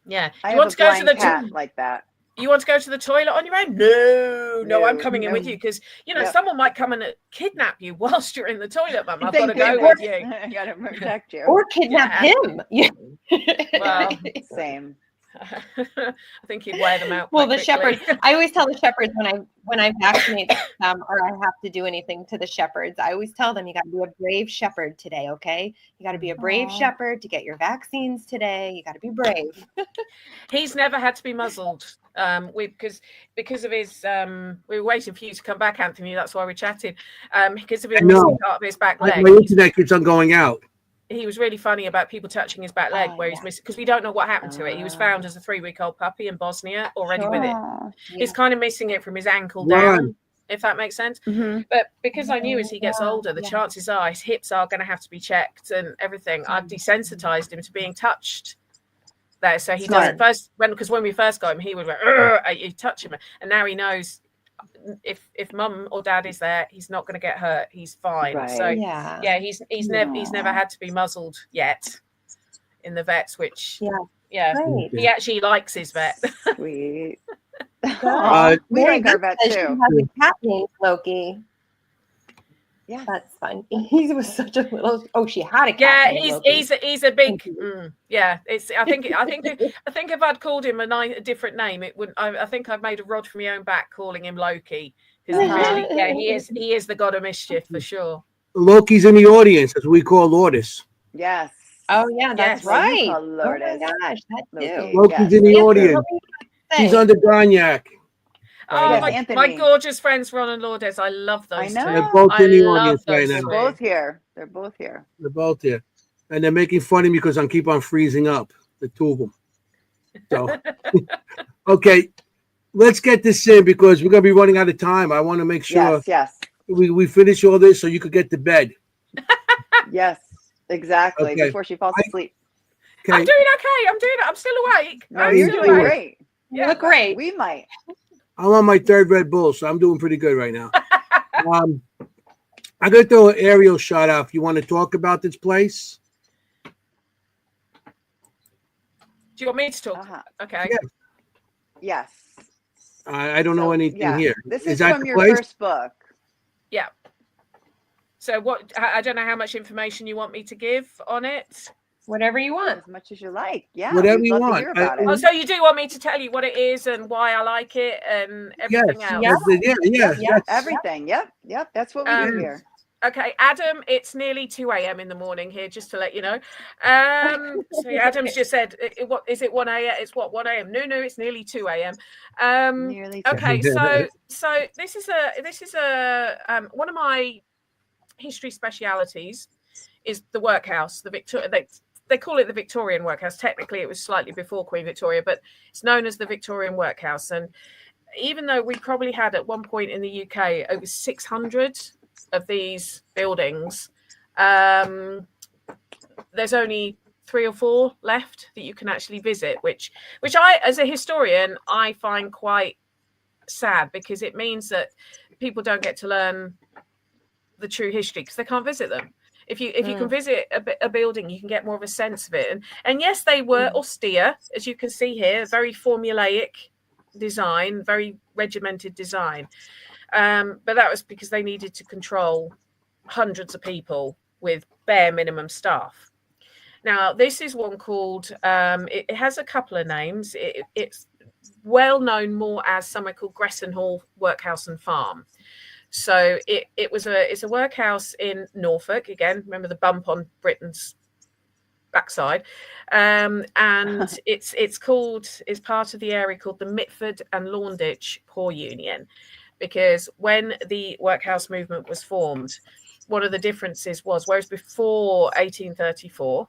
Yeah. I want to go to the cat like that. You want to go to the toilet on your own? No, I'm coming in with you because someone might come and kidnap you whilst you're in the toilet, Mum. I've got to go with you. I got to protect you. Or kidnap him. Yeah. Well, same. I think he'd wear them out. Well, the shepherds. I always tell the shepherds when I vaccinate them or I have to do anything to the shepherds, I always tell them you got to be a brave shepherd today. Okay, you got to be a brave shepherd to get your vaccines today. You got to be brave. He's never had to be muzzled. Because of his we were waiting for you to come back, Anthony. That's why we're chatting. Because of his missing part of his back leg. My internet keeps on going out. He was really funny about people touching his back leg where he's missing, because we don't know what happened to it. He was found as a 3-week-old puppy in Bosnia already with it. Yeah. He's kind of missing it from his ankle down, if that makes sense. Mm-hmm. But because I knew as he gets older, the chances are his hips are going to have to be checked and everything. I've desensitized him to being touched there. So he doesn't because when we first got him, he would go, you touch him. And now he knows if mum or dad is there, he's not going to get hurt. He's fine. Right. So he's never had to be muzzled yet in the vets, which he actually likes his vet. Sweet. We like our vet too. She has a cat named Loki. Yeah, that's fun. He was such a little. Oh, she had a cat. Yeah, he's a big. It's. I think if I'd called him a different name, it wouldn't. I think I've made a rod from my own back calling him Loki. Really, he is the god of mischief for sure. Loki's in the audience, as we call Lourdes. Yes. Oh yeah, that's right. Oh my gosh, that too. Loki's in the audience. He's under Cognac. Oh, my gorgeous friends Ron and Lourdes. I love those. I know. Two. They're both in the audience right now. They're both here. They're both here. And they're making fun of me because I keep on freezing up, the two of them. So, okay, let's get this in because we're going to be running out of time. I want to make sure we finish all this so you could get to bed. Yes, exactly. Before she falls asleep. Okay. I'm doing okay. I'm still awake. No, you're doing great. You look great. We might. I'm on my 3rd Red Bull, so I'm doing pretty good right now. I'm going to throw an aerial shot out if you want to talk about this place. Do you want me to talk? Okay. Yes. I don't know anything here. This is that from your place? first book. Yeah. So what? I don't know how much information you want me to give on it. Whatever you want. As much as you like. Yeah. Whatever you want. Oh, so you do want me to tell you what it is and why I like it and everything else? Yeah. Everything. Yep. That's what we do here. Okay, Adam, it's nearly 2 a.m. in the morning here, just to let you know. So Adam's just said, what is it 1 a.m.? It's what, 1 a.m.? No, it's nearly 2 a.m. Nearly 2. Okay, so this is a one of my history specialities is the workhouse, the Victoria. They call it the Victorian workhouse. Technically, it was slightly before Queen Victoria, but it's known as the Victorian workhouse. And even though we probably had at one point in the UK over 600 of these buildings, there's only 3 or 4 left that you can actually visit, which I, as a historian, I find quite sad because it means that people don't get to learn the true history because they can't visit them. If you can visit a building, you can get more of a sense of it. And yes, they were austere, as you can see here, very formulaic design, very regimented design. But that was because they needed to control hundreds of people with bare minimum staff. Now, this is one called, it has a couple of names. It's well known more as somewhere called Gresson Hall Workhouse and Farm. So it's a workhouse in Norfolk. Again, remember the bump on Britain's backside. And it's part of the area called the Mitford and Launditch Poor Union, because when the workhouse movement was formed, one of the differences was, whereas before 1834,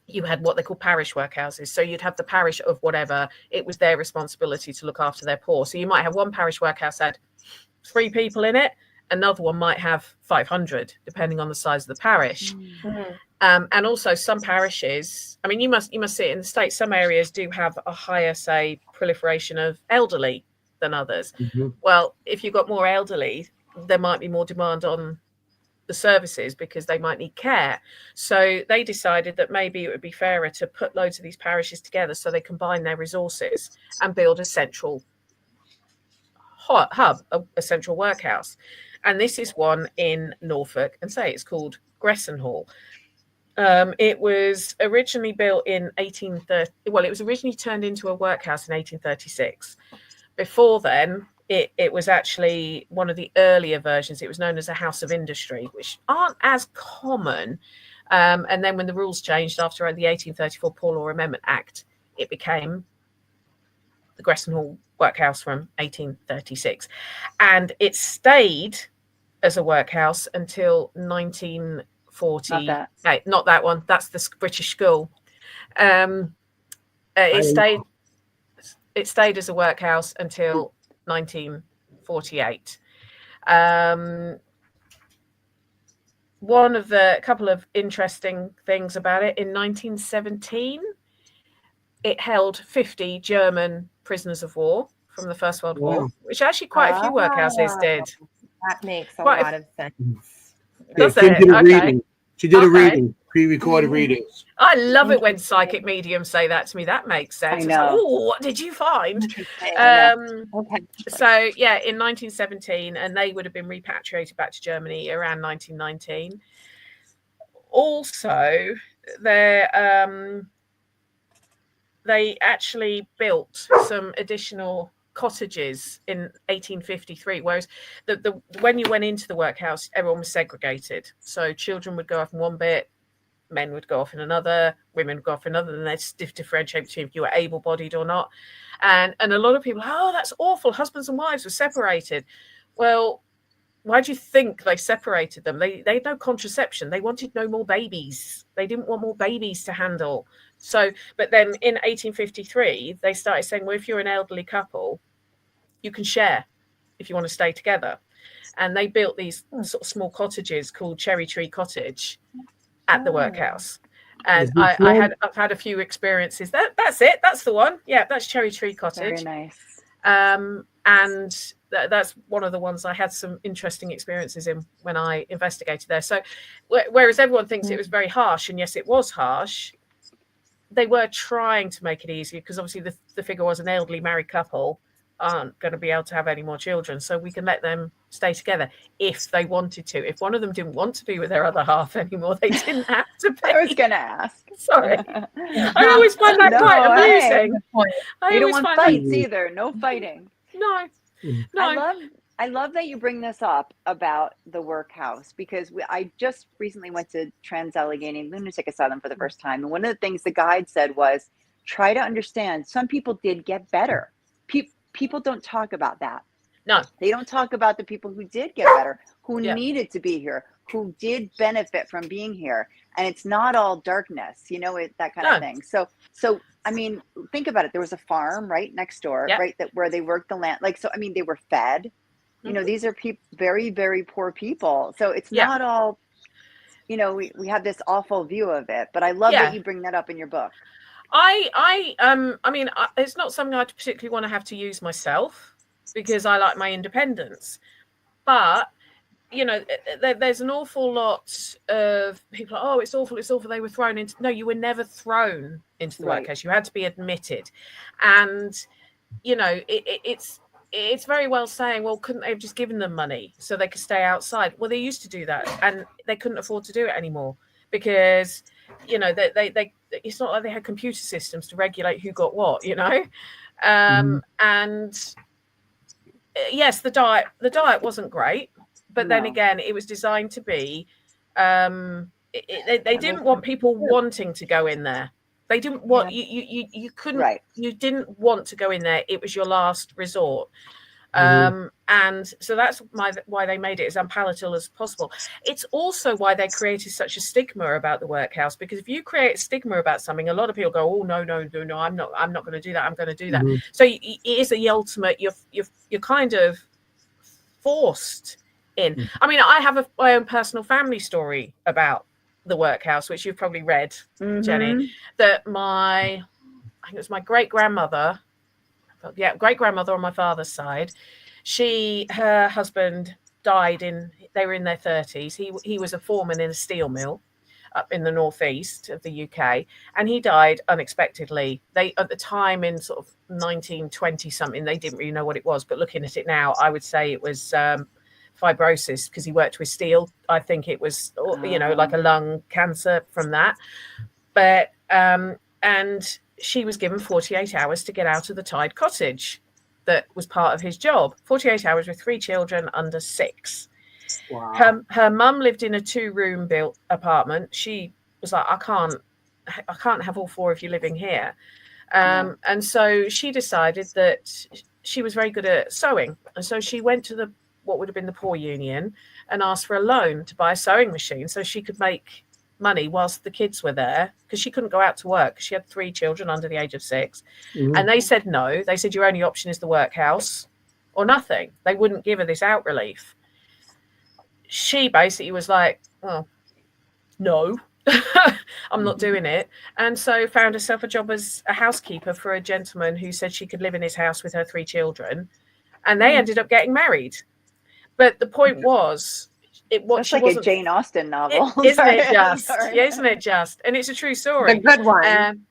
you had what they call parish workhouses. So you'd have the parish of whatever, it was their responsibility to look after their poor. So you might have one parish workhouse had 3 people in it, another one might have 500, depending on the size of the parish. And also some parishes, I mean, you must see it in the States, some areas do have a higher, say, proliferation of elderly than others. Well, if you've got more elderly, there might be more demand on the services because they might need care. So they decided that maybe it would be fairer to put loads of these parishes together so they combine their resources and build a central hub, a central workhouse. And this is one in Norfolk, and say it's called Gresson Hall. It was originally built in 1830. Well, it was originally turned into a workhouse in 1836. Before then, it was actually one of the earlier versions. It was known as a house of industry, which aren't as common. And then when the rules changed after the 1834 Poor Law Amendment Act, it became the Gresson Hall Workhouse from 1836. And it stayed as a workhouse until 1940. Not that one. That's the British School. It stayed as a workhouse until 1948. One of the couple of interesting things about it, in 1917, it held 50 German prisoners of war from the First World War, which actually quite a few workhouses did. That makes a lot of sense. Does Kim it? did a Okay. reading. She did a reading, pre-recorded readings. I love it when psychic mediums say that to me. That makes sense. I know. Oh, what did you find? Okay. So yeah, in 1917, and they would have been repatriated back to Germany around 1919. Also, they actually built some additional cottages in 1853, whereas the when you went into the workhouse, everyone was segregated. So children would go off in one bit, men would go off in another, women would go off in another, and they'd differentiate between if you were able-bodied or not. And a lot of people, oh, that's awful, husbands and wives were separated. Well, why do you think they separated them? They had no contraception. They wanted no more babies. They didn't want more babies to handle. So, but then in 1853, they started saying, well, if you're an elderly couple, you can share if you want to stay together. And they built these sort of small cottages called Cherry Tree Cottage at the workhouse. And I've had a few experiences. That's it. That's the one. Yeah, that's Cherry Tree Cottage. Very nice. And that's one of the ones I had some interesting experiences in when I investigated there. So whereas everyone thinks it was very harsh, and yes, it was harsh, they were trying to make it easier, because obviously the figure was an elderly married couple aren't going to be able to have any more children, so we can let them stay together if they wanted to. If one of them didn't want to be with their other half anymore, they didn't have to be. I was going to ask. Sorry. I always find that quite amusing. You don't want fights either. No fighting. No. I love that you bring this up about the workhouse, because I just recently went to Trans-Allegheny Lunatic Asylum for the first time. And one of the things the guide said was, try to understand, some people did get better. People don't talk about that. No. They don't talk about the people who did get better, who needed to be here, who did benefit from being here. And it's not all darkness, that kind of thing. So I mean, think about it. There was a farm right next door, right, where they worked the land. Like, so, I mean, they were fed. These are very, very poor people. So it's not all, we have this awful view of it. But I love that you bring that up in your book. I mean, it's not something I particularly want to have to use myself, because I like my independence. But, there's an awful lot of people, oh, it's awful, they were thrown into. No, you were never thrown into the workhouse. You had to be admitted. And, it's it's very well saying, well, couldn't they have just given them money so they could stay outside? Well, they used to do that, and they couldn't afford to do it anymore because, you know, they it's not like they had computer systems to regulate who got what, you know. And yes, the diet wasn't great, but then again, it was designed to be. They didn't want people wanting to go in there. They didn't want you couldn't. Right. You didn't want to go in there. It was your last resort. And so that's why they made it as unpalatable as possible. It's also why they created such a stigma about the workhouse, because if you create a stigma about something, a lot of people go, oh no, I'm not going to do that, I'm going to do that. So it is the ultimate, you're kind of forced in. I mean, I have my own personal family story about the workhouse, which you've probably read, Jenny, that I think it was my great-grandmother on my father's side. Her husband died they were in their 30s. He was a foreman in a steel mill up in the northeast of the UK, and he died unexpectedly. They, at the time, in sort of 1920 something, they didn't really know what it was, but looking at it now, I would say it was fibrosis, because he worked with steel. I think it was, you know, like a lung cancer from that. But and she was given 48 hours to get out of the tied cottage that was part of his job. 48 hours with 3 children under 6. Wow. Her mum lived in a 2-room built apartment. She was like, I can't have all 4 of you living here. And so she decided that she was very good at sewing. And so she went to what would have been the poor union and asked for a loan to buy a sewing machine so she could make money whilst the kids were there, because she couldn't go out to work. She had 3 children under the age of 6. And they said no. They said, your only option is the workhouse or nothing. They wouldn't give her this out relief. She basically was like, well, no, I'm not doing it. And so found herself a job as a housekeeper for a gentleman who said she could live in his house with her 3 children. And they ended up getting married. But the point was, that's like a Jane Austen novel. Isn't it just? Isn't it just? And it's a true story. The good one.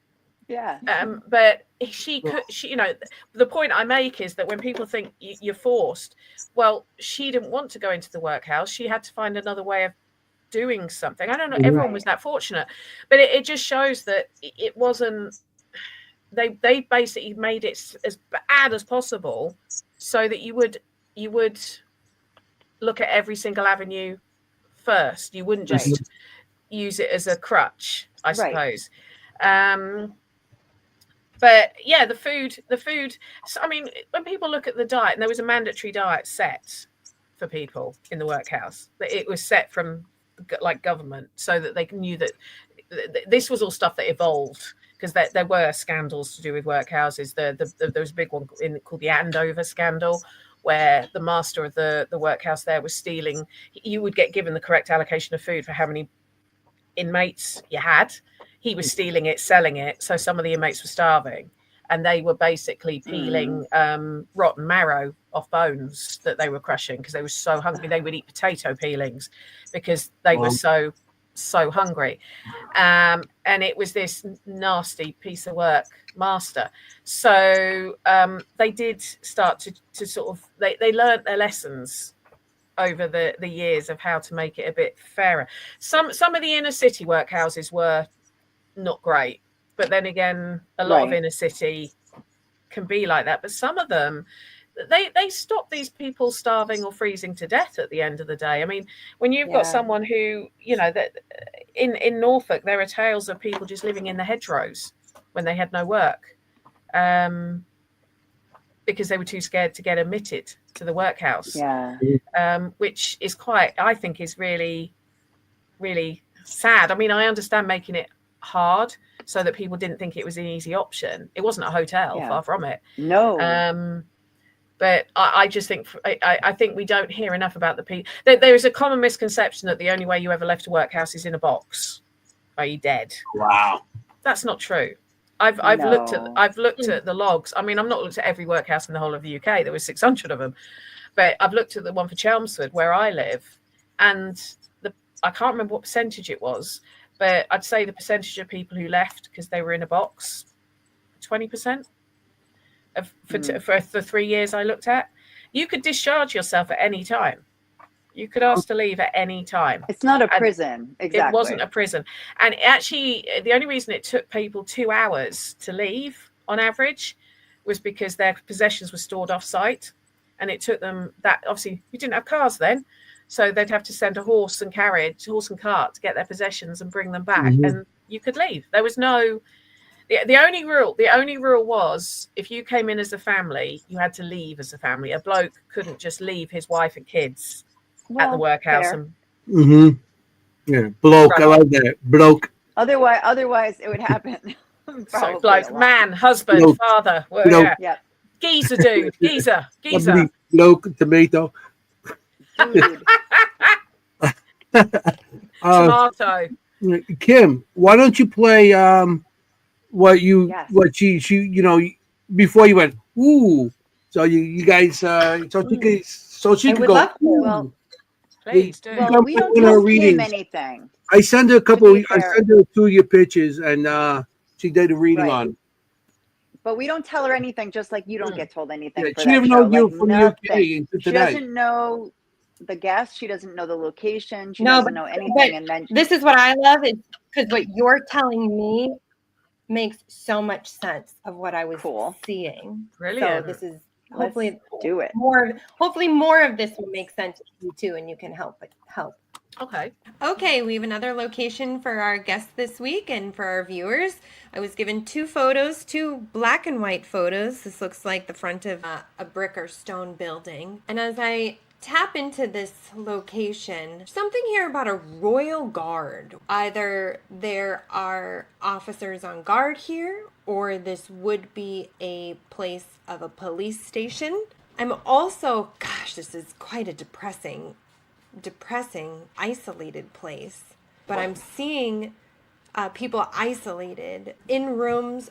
But she, you know, the point I make is that when people think you're forced, well, she didn't want to go into the workhouse. She had to find another way of doing something. I don't know. Everyone was that fortunate, but it just shows that it wasn't. They basically made it as bad as possible, so that you would look at every single avenue first. You wouldn't just use it as a crutch, I suppose. But yeah, the food. So, I mean, when people look at the diet, and there was a mandatory diet set for people in the workhouse, that it was set from like government, so that they knew that this was all stuff that evolved, because there were scandals to do with workhouses. There was a big one called the Andover scandal, where the master of the workhouse there was stealing. You would get given the correct allocation of food for how many inmates you had. He was stealing it, selling it. So some of the inmates were starving, and they were basically peeling rotten marrow off bones that they were crushing, because they were so hungry. They would eat potato peelings because they were so hungry. And it was this nasty piece of work, master. So they did start to sort of, they learned their lessons over the years of how to make it a bit fairer. Some of the inner city workhouses were not great, but then again, a lot of inner city can be like that. But some of them, they stop these people starving or freezing to death at the end of the day. I mean, when you've got someone who, you know, that in Norfolk, there are tales of people just living in the hedgerows when they had no work, because they were too scared to get admitted to the workhouse. Which is I think is really, really sad. I mean, I understand making it hard so that people didn't think it was an easy option. It wasn't a hotel, far from it. No. But I just think I think we don't hear enough about the people. There is a common misconception that the only way you ever left a workhouse is in a box. Are you dead? Wow, that's not true. I've looked at the logs. I mean, I've not looked at every workhouse in the whole of the UK. There were 600 of them, but I've looked at the one for Chelmsford where I live, and I can't remember what percentage it was, but I'd say the percentage of people who left because they were in a box, 20%. For the 3 years I looked at. you could discharge yourself at any time. You could ask to leave at any time. It's not a prison. Exactly. It wasn't a prison. And actually, the only reason it took people 2 hours to leave on average was because their possessions were stored off site. And it took them that, obviously, we didn't have cars then. So they'd have to send a horse and cart to get their possessions and bring them back. Mhm. And you could leave. There was no, the only rule was if you came in as a family, you had to leave as a family. A bloke couldn't just leave his wife and kids at the workhouse fair. and Yeah, bloke. I like that. Bloke. Otherwise, it would happen. so Probably bloke, a lot. man, husband, Bloke. father, well, Bloke. yeah, Yep. geezer, dude, geezer. Somebody, bloke, tomato. Dude. Tomato. Kim, why don't you play what Yes. she before you went ooh, so you guys so she I could would go love to. ooh. Well, Please do. Well, we don't in her tell Kim readings. anything. I sent her a To couple. be I fair. sent her 2 of your pictures, and she did a reading Right. on it. But we don't tell her anything, just like you don't get told anything Yeah, for she that didn't show. know you Like from the nothing. UK until She today. doesn't know the guest. She doesn't know the location. She No, doesn't know but anything. And then this is what I love is because what you're telling me makes so much sense of what I was Cool. seeing. Brilliant. So this is let's hopefully do it. hopefully more of this will make sense to you too, and you can help. Okay. Okay, we have another location for our guests this week and for our viewers. I was given 2 photos, 2 black and white photos. This looks like the front of a brick or stone building. And as I tap into this location, something here about a royal guard. Either there are officers on guard here, or this would be a place of a police station. I'm also, gosh, this is quite a depressing, isolated place. But I'm seeing people isolated in rooms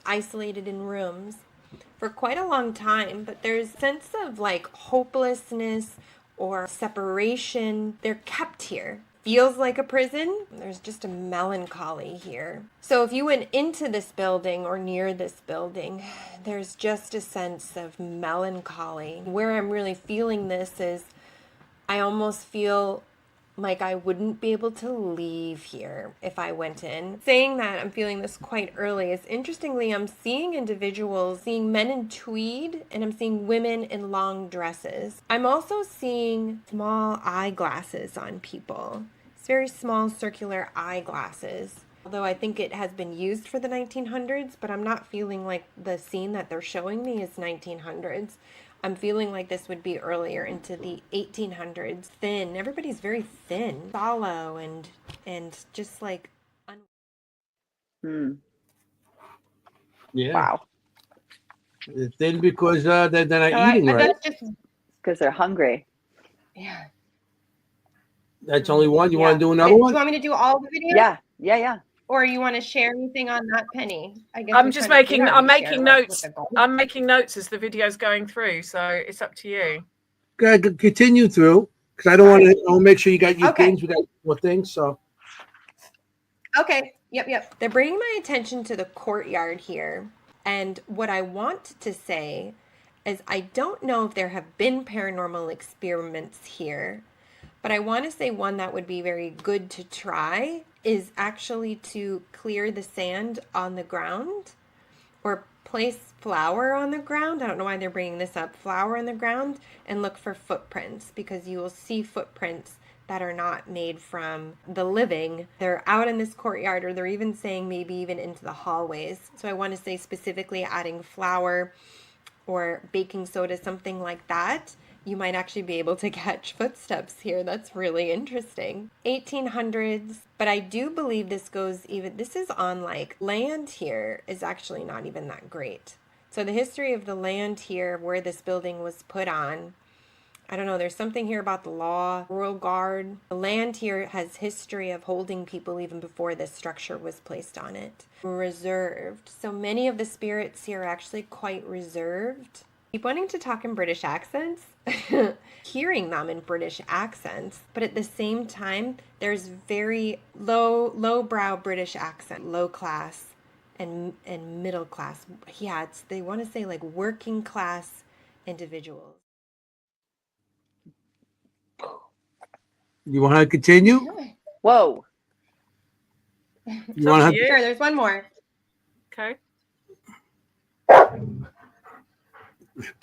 for quite a long time. But there's a sense of like hopelessness or separation. They're kept here. Feels like a prison. There's just a melancholy here. So if you went into this building or near this building, there's just a sense of melancholy. Where I'm really feeling this is I almost feel like I wouldn't be able to leave here if I went in. Saying that I'm feeling this quite early is interestingly, I'm seeing individuals, seeing men in tweed, and I'm seeing women in long dresses. I'm also seeing small eyeglasses on people. It's very small circular eyeglasses. Although I think it has been used for the 1900s, but I'm not feeling like the scene that they're showing me is 1900s. I'm feeling like this would be earlier into the 1800s. Thin. Everybody's very thin, hollow, and just like. Yeah. Wow. Then because they're not eating right. That's just Because they're hungry. yeah. That's only one. You Yeah. want to do Do another you one? want me to do all the videos? Yeah. Or you want to share anything on that, Penny? I guess I'm we're just trying to figure out I'm how to making share, like, notes. with the goal. I'm making notes as the video's going through, so it's up to you. Go ahead, continue through because I don't want to. I'll make sure you got your Okay. things. We got more things. So Okay. Yep. They're bringing my attention to the courtyard here. And what I want to say is I don't know if there have been paranormal experiments here, but I want to say one that would be very good to try is actually to clear the sand on the ground or place flour on the ground. I don't know why they're bringing this up. Flour on the ground and look for footprints, because you will see footprints that are not made from the living. They're out in this courtyard, or they're even saying maybe even into the hallways. So I want to say specifically adding flour or baking soda, something like that. You might actually be able to catch footsteps here. That's really interesting. 1800s, but I do believe this is on like land here is actually not even that great. So the history of the land here where this building was put on, I don't know, there's something here about the law, royal guard. The land here has history of holding people even before this structure was placed on it. Reserved. So many of the spirits here are actually quite reserved. Keep wanting to talk in British accents, hearing them in British accents, but at the same time, there's very low-brow British accent, low class and middle class. Yeah, they want to say like working class individuals. You want to continue? Whoa. You want to? you. Sure, there's one more. Okay.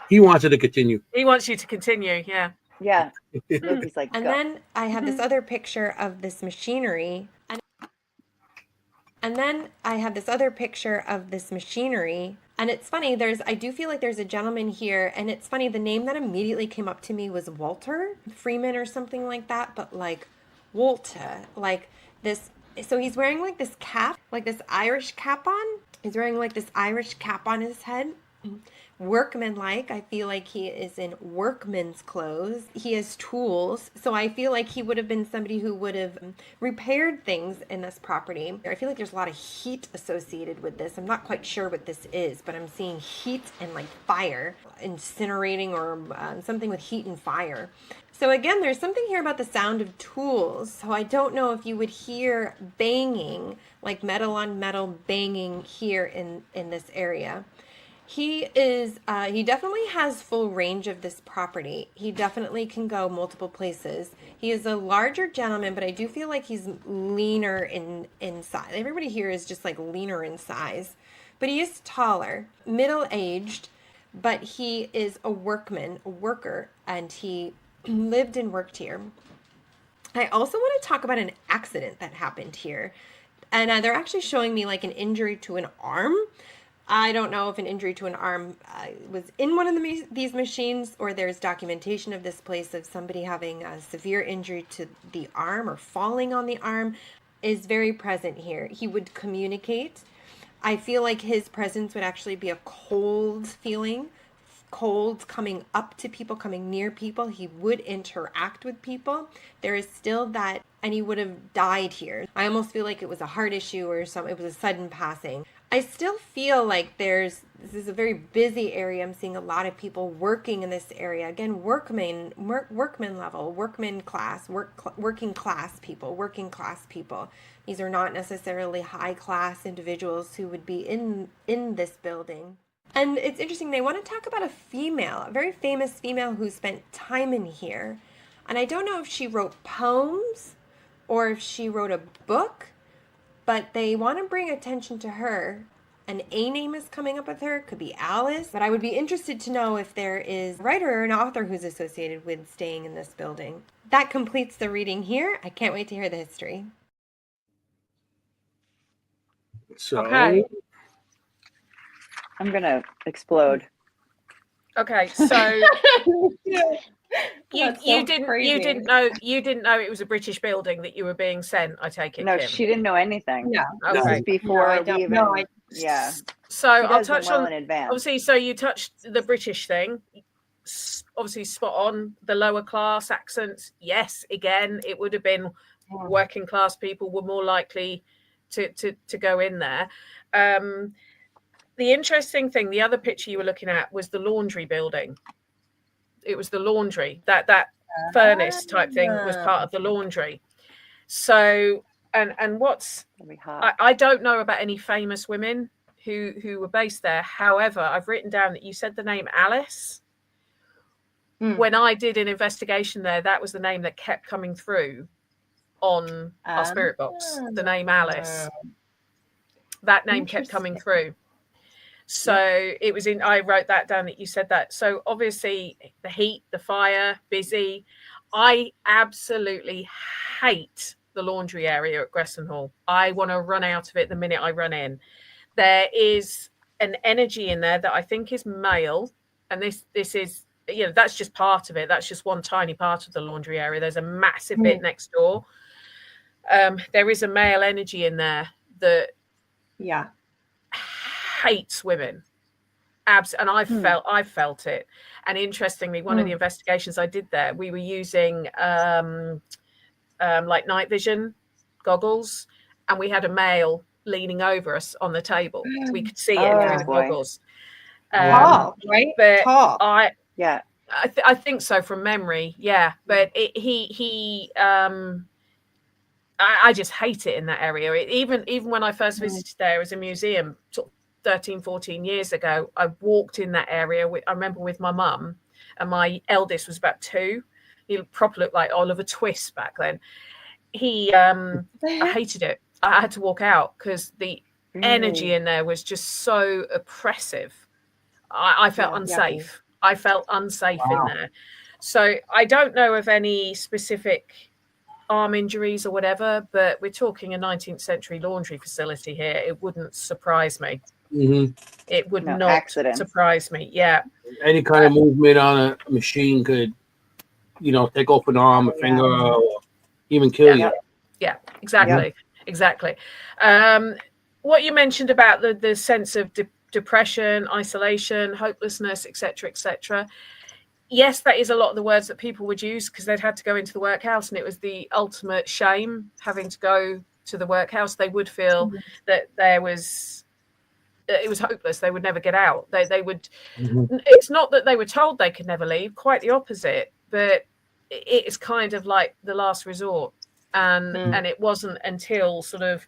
He wants it to continue. He wants you to continue. Yeah. Yeah. Look, he's like, And go. then I have this other picture of this machinery. And then I have this other picture of this machinery. And it's funny, I do feel like there's a gentleman here. And it's funny, the name that immediately came up to me was Walter Freeman or something like that. But like Walter, like this. So he's wearing like this cap, like this Irish cap on. He's wearing like this Irish cap on his head. Workman-like. I feel like he is in workman's clothes. He has tools. So I feel like he would have been somebody who would have repaired things in this property. I feel like there's a lot of heat associated with this. I'm not quite sure what this is, but I'm seeing heat and like fire, incinerating or something with heat and fire. So again, there's something here about the sound of tools. So I don't know if you would hear banging, like metal on metal banging here in this area. He definitely has full range of this property. He definitely can go multiple places. He is a larger gentleman, but I do feel like he's leaner in size. Everybody here is just like leaner in size, but he is taller, middle-aged, but he is a worker, and he lived and worked here. I also want to talk about an accident that happened here, and they're actually showing me like an injury to an arm. I don't know if an injury to an arm was in one of these machines, or there's documentation of this place of somebody having a severe injury to the arm or falling on the arm is very present here. He would communicate. I feel like his presence would actually be a cold feeling, cold coming up to people, coming near people. He would interact with people. There is still that, and he would have died here. I almost feel like it was a heart issue or something. It was a sudden passing. I still feel like this is a very busy area. I'm seeing a lot of people working in this area. Again, workman level, working class people. These are not necessarily high class individuals who would be in this building. And it's interesting, they want to talk about a very famous female who spent time in here. And I don't know if she wrote poems or if she wrote a book, but they want to bring attention to her. An A name is coming up with her. It could be Alice. But I would be interested to know if there is a writer or an author who's associated with staying in this building. That completes the reading here. I can't wait to hear the history. So Okay. I'm going to explode. Okay. So That's you so didn't crazy. you didn't know it was a British building that you were being sent. I take it. No, Kim. she didn't know anything. No. This Okay. is before I we don't even. know. Yeah. So She I'll does them touch well on in advance. obviously. So you touched the British thing. Obviously, spot on. The lower class accents. Yes, again, it would have been working class people were more likely to go in there. The interesting thing, the other picture you were looking at was the laundry building. It was the laundry. That furnace type thing was part of the laundry. So and what's I don't know about any famous women who were based there. However, I've written down that you said the name Alice. When I did an investigation there, that was the name that kept coming through on our spirit box. The name Alice. That name kept coming through. So it was I wrote that down that you said that. So obviously the heat, the fire, busy. I absolutely hate the laundry area at Gresson Hall. I want to run out of it the minute I run in. There is an energy in there that I think is male. And this is, that's just part of it. That's just one tiny part of the laundry area. There's a massive bit next door. There is a male energy in there that hates women. And I felt it. And interestingly, one of the investigations I did there, we were using like night vision goggles, and we had a male leaning over us on the table. We could see it through the goggles. Tall, right? But tall. I think so from memory. Yeah, but I just hate it in that area. Even when I first visited there as a museum 13, 14 years ago, I walked in that area. I remember with my mum, and my eldest was about 2. he proper looked like Oliver Twist back then. I hated it. I had to walk out because the energy in there was just so oppressive. I felt unsafe. I felt unsafe in there. So I don't know of any specific arm injuries or whatever, but we're talking a 19th century laundry facility here. It wouldn't surprise me. It would not surprise me. Yeah. Any kind of movement on a machine could, take off an arm, a finger, or even kill you. Yeah, exactly. Exactly. What you mentioned about the sense of depression, isolation, hopelessness, etc. Yes, that is a lot of the words that people would use because they'd had to go into the workhouse, and it was the ultimate shame having to go to the workhouse. They would feel that it was hopeless. They would never get out. They would. It's not that they were told they could never leave. Quite the opposite. But it is kind of like the last resort, and it wasn't until sort of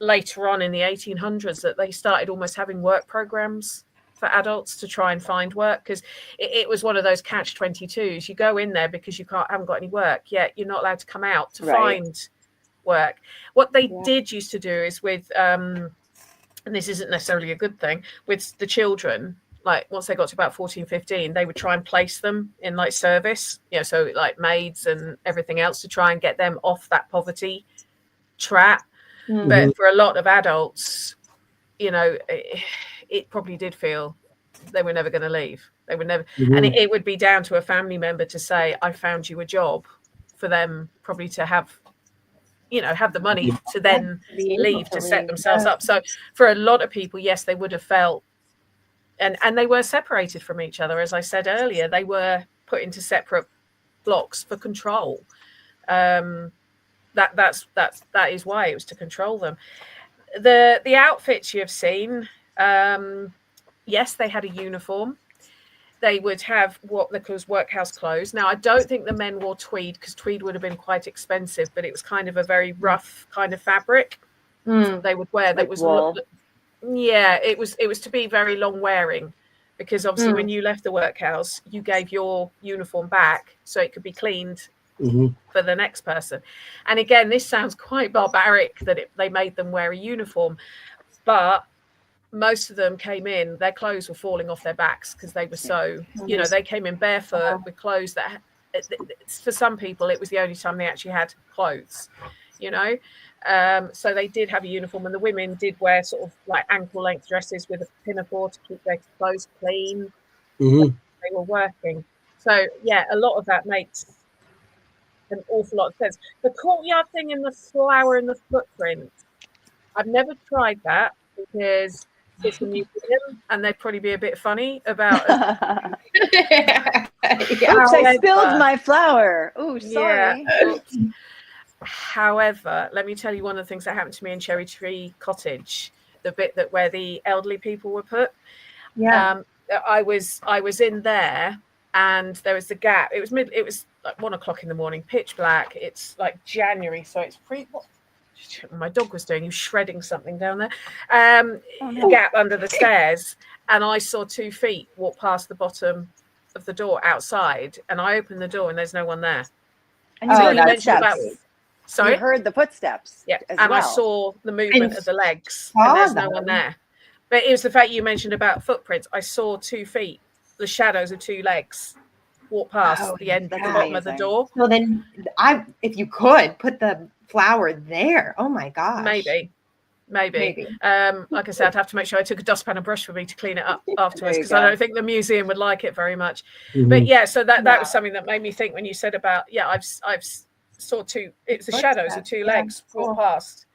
later on in the 1800s that they started almost having work programs for adults to try and find work, because it was one of those catch-22s. You go in there because you haven't got any work, yet you're not allowed to come out to find work. What they did used to do is with and this isn't necessarily a good thing, with the children, like once they got to about 14, 15, they would try and place them in like service, so like maids and everything else to try and get them off that poverty trap. But for a lot of adults, it probably did feel they were never going to leave. They would never, and it would be down to a family member to say, "I found you a job," for them probably to have the money to then leave to set themselves up. So for a lot of people, yes, they would have felt, and they were separated from each other. As I said earlier, they were put into separate blocks for control. That is why it was to control them. The outfits you have seen, yes, they had a uniform. They would have what they call workhouse clothes. Now, I don't think the men wore tweed because tweed would have been quite expensive, but it was kind of a very rough kind of fabric. They would wear that was wool. It was to be very long wearing, because obviously when you left the workhouse, you gave your uniform back so it could be cleaned for the next person. And again, this sounds quite barbaric that they made them wear a uniform, but most of them came in, their clothes were falling off their backs because they were so, they came in barefoot with clothes that, for some people, it was the only time they actually had clothes, so they did have a uniform, and the women did wear sort of like ankle length dresses with a pinafore to keep their clothes clean. They were working. So yeah, a lot of that makes an awful lot of sense. The courtyard thing and the flower and the footprint, I've never tried that because it's a museum and they'd probably be a bit funny about it. Oops, I spilled my flower. Oh, sorry. However, let me tell you one of the things that happened to me in Cherry Tree Cottage, the bit where the elderly people were put. I was in there, and there was the gap. It was like 1 o'clock in the morning, pitch black. It's like January, so it's my dog was doing, he was shredding something down there. Gap under the stairs, and I saw 2 feet walk past the bottom of the door outside, and I opened the door and there's no one there. And you mentioned about, sorry, you heard the footsteps. I saw the movement of the legs, and there's no one there. But it was the fact you mentioned about footprints. I saw 2 feet, the shadows of 2 legs walk past the bottom of the door. Well, then if you could put the flower there. Oh my gosh. Maybe. Like I said, I'd have to make sure I took a dustpan and brush for me to clean it up afterwards, because I don't think the museum would like it very much. But yeah, so that was something that made me think when you said about, I've saw 2, it's the shadows of 2 legs walk past.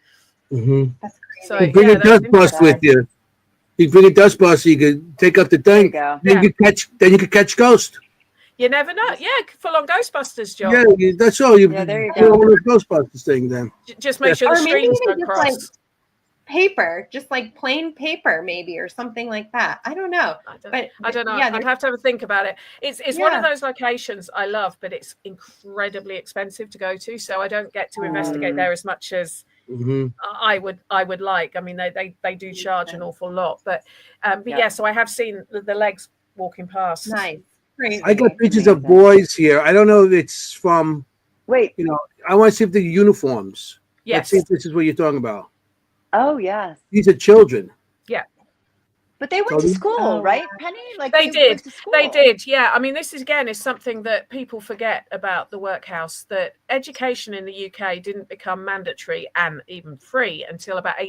That's crazy. So you bring a dust bus with you. You bring a dust bus, so you could take up the thing. Then you could catch ghosts. You never know. Yeah, full on Ghostbusters, John. Yeah, that's all. There you go. One of the Ghostbusters thing then. Just make sure the streams don't cross. Like paper, just like plain paper, maybe, or something like that. I don't know. I don't know. Yeah, I'd have to have a think about it. It's one of those locations I love, but it's incredibly expensive to go to, so I don't get to investigate there as much as I would like. I mean, they do charge an awful lot, but yeah. So I have seen the legs walking past. Nice. crazy. I got pictures of Amazing. boys here. I don't know if it's from, Wait. I want to see if the uniforms. Let's Yes. see if this is what you're talking about. Oh, yes. These are children. But they went to school, right, Penny? Like They did. went to school. They did, yeah. I mean, this is something that people forget about the workhouse, that education in the UK didn't become mandatory and even free until about the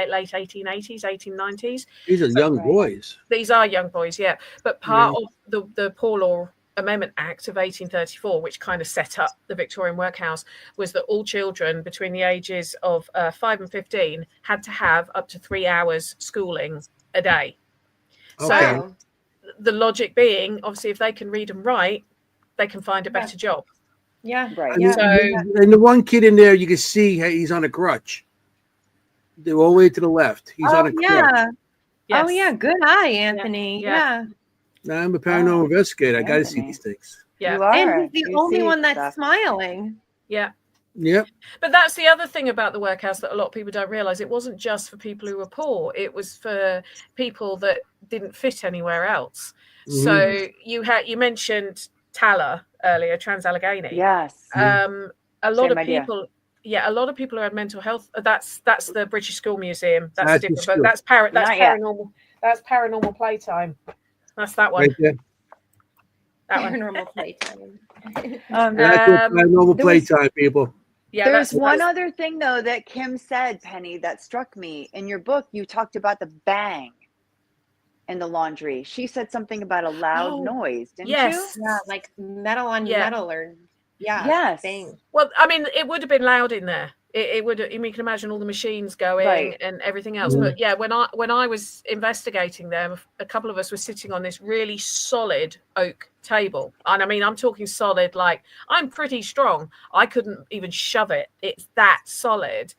late 1880s, 1890s. These are young Right. boys. These are young boys, yeah. But part of the Poor Law Amendment Act of 1834, which kind of set up the Victorian workhouse, was that all children between the ages of 5 and 15 had to have up to 3 hours schooling a day. Okay. So the logic being, obviously, if they can read and write, they can find a better job. Yeah. Right. I mean, So- and the one kid in there, you can see he's on a crutch. They're all the way to the left. He's on a crutch. Yeah. Yes. Oh yeah. Good eye, Anthony. Yeah. Yeah. Now, I'm a paranormal investigator. I got to see Anthony. these things. Yeah. You are. And he's the You only see one that's stuff. smiling. Yeah. Yep. But that's the other thing about the workhouse that a lot of people don't realize. It wasn't just for people who were poor. It was for people that didn't fit anywhere else. Mhm. So you mentioned Tala earlier, Trans-Allegheny. Yes. A lot Same of idea. people. Yeah, a lot of people who had mental health. That's the British School Museum. That's That's different. the But that's Not yet. paranormal. That's Paranormal Playtime. That's that one. Right there. That one. Paranormal playtime. That's what paranormal there was- playtime, people. Yeah, There's that's one other thing, though, that Kim said, Penny, that struck me. In your book, you talked about the bang in the laundry. She said something about a loud Oh, noise, didn't yes. Yeah, like metal on Yeah. metal, or yeah. Yes. Thing. Well, I mean, it would have been loud in there. It would. I mean, you can imagine all the machines going Right. and everything else. Mhm. But yeah, when I was investigating them, a couple of us were sitting on this really solid oak table, and I mean, I'm talking solid. Like, I'm pretty strong. I couldn't even shove it. It's that solid.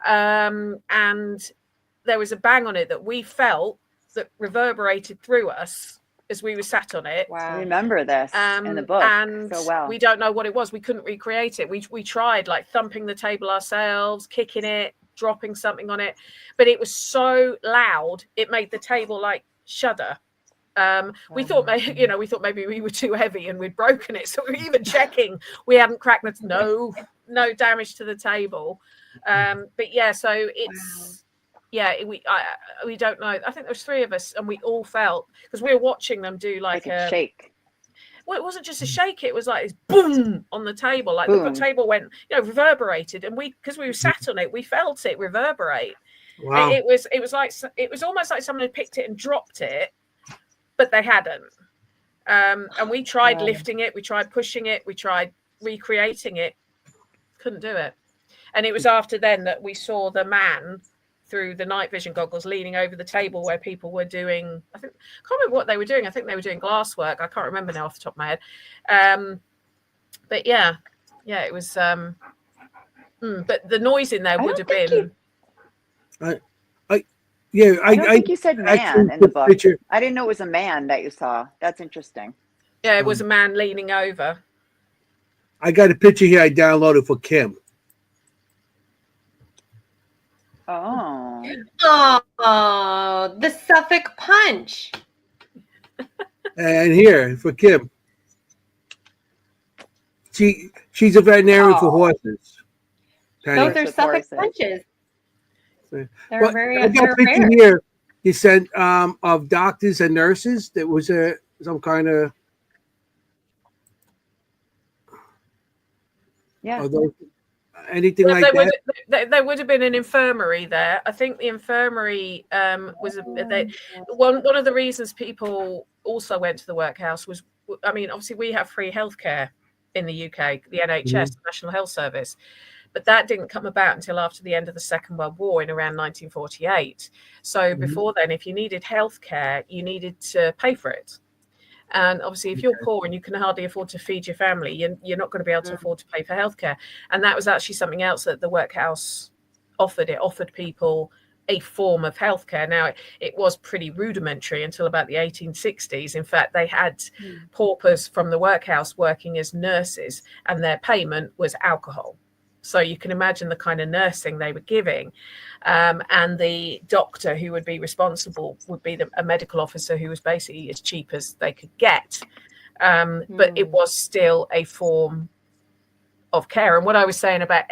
And there was a bang on it that we felt that reverberated through us as we were sat on it. I Wow. remember this in the book And so well. we don't know what it was. We couldn't recreate it. We tried like thumping the table ourselves, kicking it, dropping something on it, but it was so loud it made the table like shudder. We thought maybe we were too heavy and we'd broken it, so we were even checking we hadn't cracked the no damage to the table. But yeah, so it's we don't know. I think there was 3 of us, and we all felt, because we were watching them do like a shake. Well, it wasn't just a shake; it was like this boom on the table, like Boom. the table went, reverberated, and because we were sat on it, we felt it reverberate. Wow. It was almost like someone had picked it and dropped it, but they hadn't. And we tried lifting it, we tried pushing it, we tried recreating it, couldn't do it. And it was after then that we saw the man through the night vision goggles leaning over the table where people were doing, I can't remember what they were doing. I think they were doing glass work. I can't remember now off the top of my head. But yeah, it was, but the noise in there would have been. I don't think you said man in the book. Picture. I didn't know it was a man that you saw. That's interesting. Yeah, it was a man leaning over. I got a picture here I downloaded for Kim. Oh. Oh, the Suffolk Punch. And here for Kim. She's a veterinarian for horses. Those are with Suffolk horses. Punches. They're Well, very I got a they're picture rare. here. You sent of doctors and nurses. That was some kind of anything Well, like that. there would have been an infirmary there. I think the infirmary was one of the reasons people also went to the workhouse was, I mean, obviously we have free healthcare in the UK, the NHS, the National Health Service, but that didn't come about until after the end of the Second World War in around 1948. So before then, if you needed healthcare, you needed to pay for it. And obviously, if you're poor and you can hardly afford to feed your family, you're not going to be able to afford to pay for healthcare. And that was actually something else that the workhouse offered. It offered people a form of healthcare. Now, it was pretty rudimentary until about the 1860s. In fact, they had paupers from the workhouse working as nurses, and their payment was alcohol. So you can imagine the kind of nursing they were giving. And the doctor who would be responsible would be a medical officer who was basically as cheap as they could get. But it was still a form of care. And what I was saying about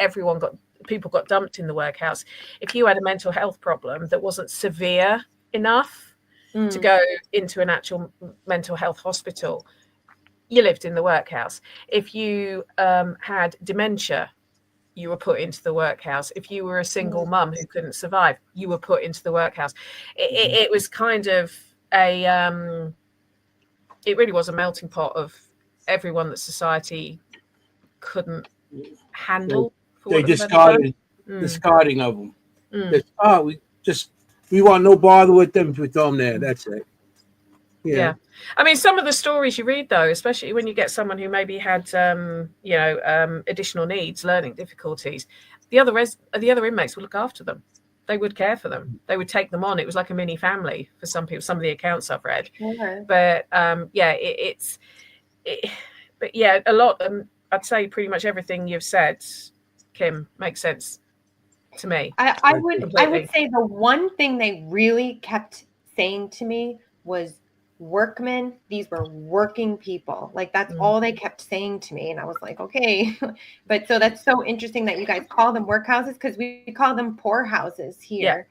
people got dumped in the workhouse. If you had a mental health problem that wasn't severe enough to go into an actual mental health hospital, you lived in the workhouse. If you had dementia, you were put into the workhouse. If you were a single mum who couldn't survive, you were put into the workhouse. It was kind of it really was a melting pot of everyone that society couldn't handle. They discarding of them. We want no bother with them. We throw them there. That's it. Yeah. I mean, some of the stories you read, though, especially when you get someone who maybe had, additional needs, learning difficulties, the other inmates would look after them. They would care for them. They would take them on. It was like a mini family for some people. Some of the accounts I've read, but a lot. I'd say pretty much everything you've said, Kim, makes sense to me. I would say the one thing they really kept saying to me was workmen. These were working people. Like that's all they kept saying to me. And I was like, okay. But so that's so interesting that you guys call them workhouses, because we call them poorhouses here.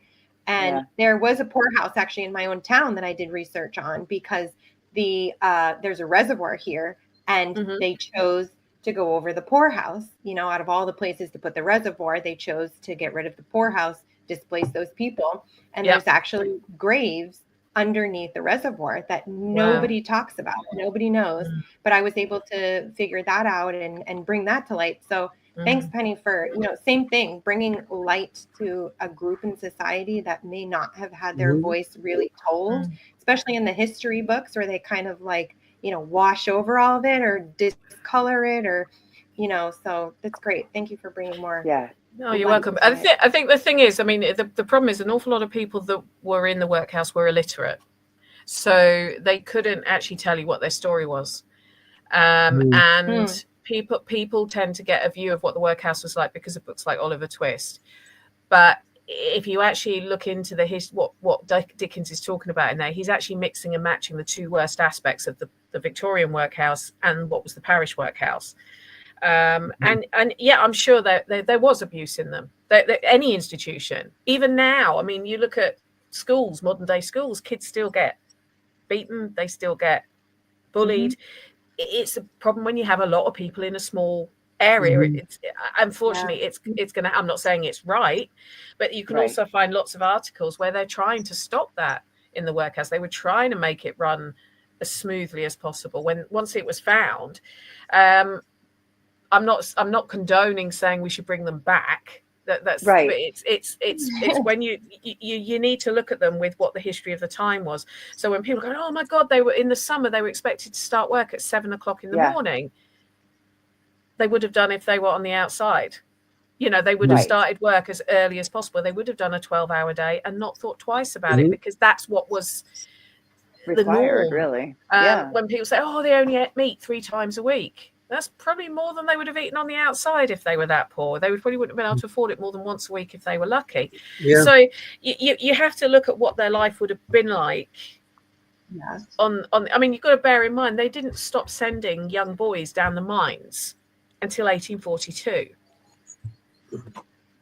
Yeah. And there was a poorhouse actually in my own town that I did research on, because there's a reservoir here, and they chose to go over the poorhouse. Out of all the places to put the reservoir, they chose to get rid of the poorhouse, displace those people. And there's actually graves underneath the reservoir that nobody talks about, nobody knows. But I was able to figure that out and bring that to light. So thanks, Penny, for, same thing, bringing light to a group in society that may not have had their voice really told, especially in the history books where they kind of like, wash over all of it or discolor it, or, so that's great. Thank you for bringing more. Yeah. No, you're welcome. I think the thing is, I mean, the problem is an awful lot of people that were in the workhouse were illiterate. So they couldn't actually tell you what their story was. And people tend to get a view of what the workhouse was like because of books like Oliver Twist. But if you actually look into what Dickens is talking about in there, he's actually mixing and matching the two worst aspects of the Victorian workhouse and what was the parish workhouse. And I'm sure that there was abuse in them. Any institution, even now, I mean, you look at schools, modern day schools, kids still get beaten, they still get bullied. It's a problem when you have a lot of people in a small area. It's unfortunately it's gonna, I'm not saying it's right, but you can also find lots of articles where they're trying to stop that in the workhouse. They were trying to make it run as smoothly as possible. Once it was found, I'm not condoning saying we should bring them back. That's right. But it's when you need to look at them with what the history of the time was. So when people go, oh my God, they were in the summer, they were expected to start work at 7 o'clock in the morning. They would have done if they were on the outside. They would have started work as early as possible. They would have done a 12-hour day and not thought twice about it, because that's what was required, the norm. Really. When people say, oh, they only ate meat 3 times a week. That's probably more than they would have eaten on the outside if they were that poor. They probably wouldn't have been able to afford it more than once a week if they were lucky. Yeah. So you have to look at what their life would have been like. Yeah. I mean, you've got to bear in mind, they didn't stop sending young boys down the mines until 1842.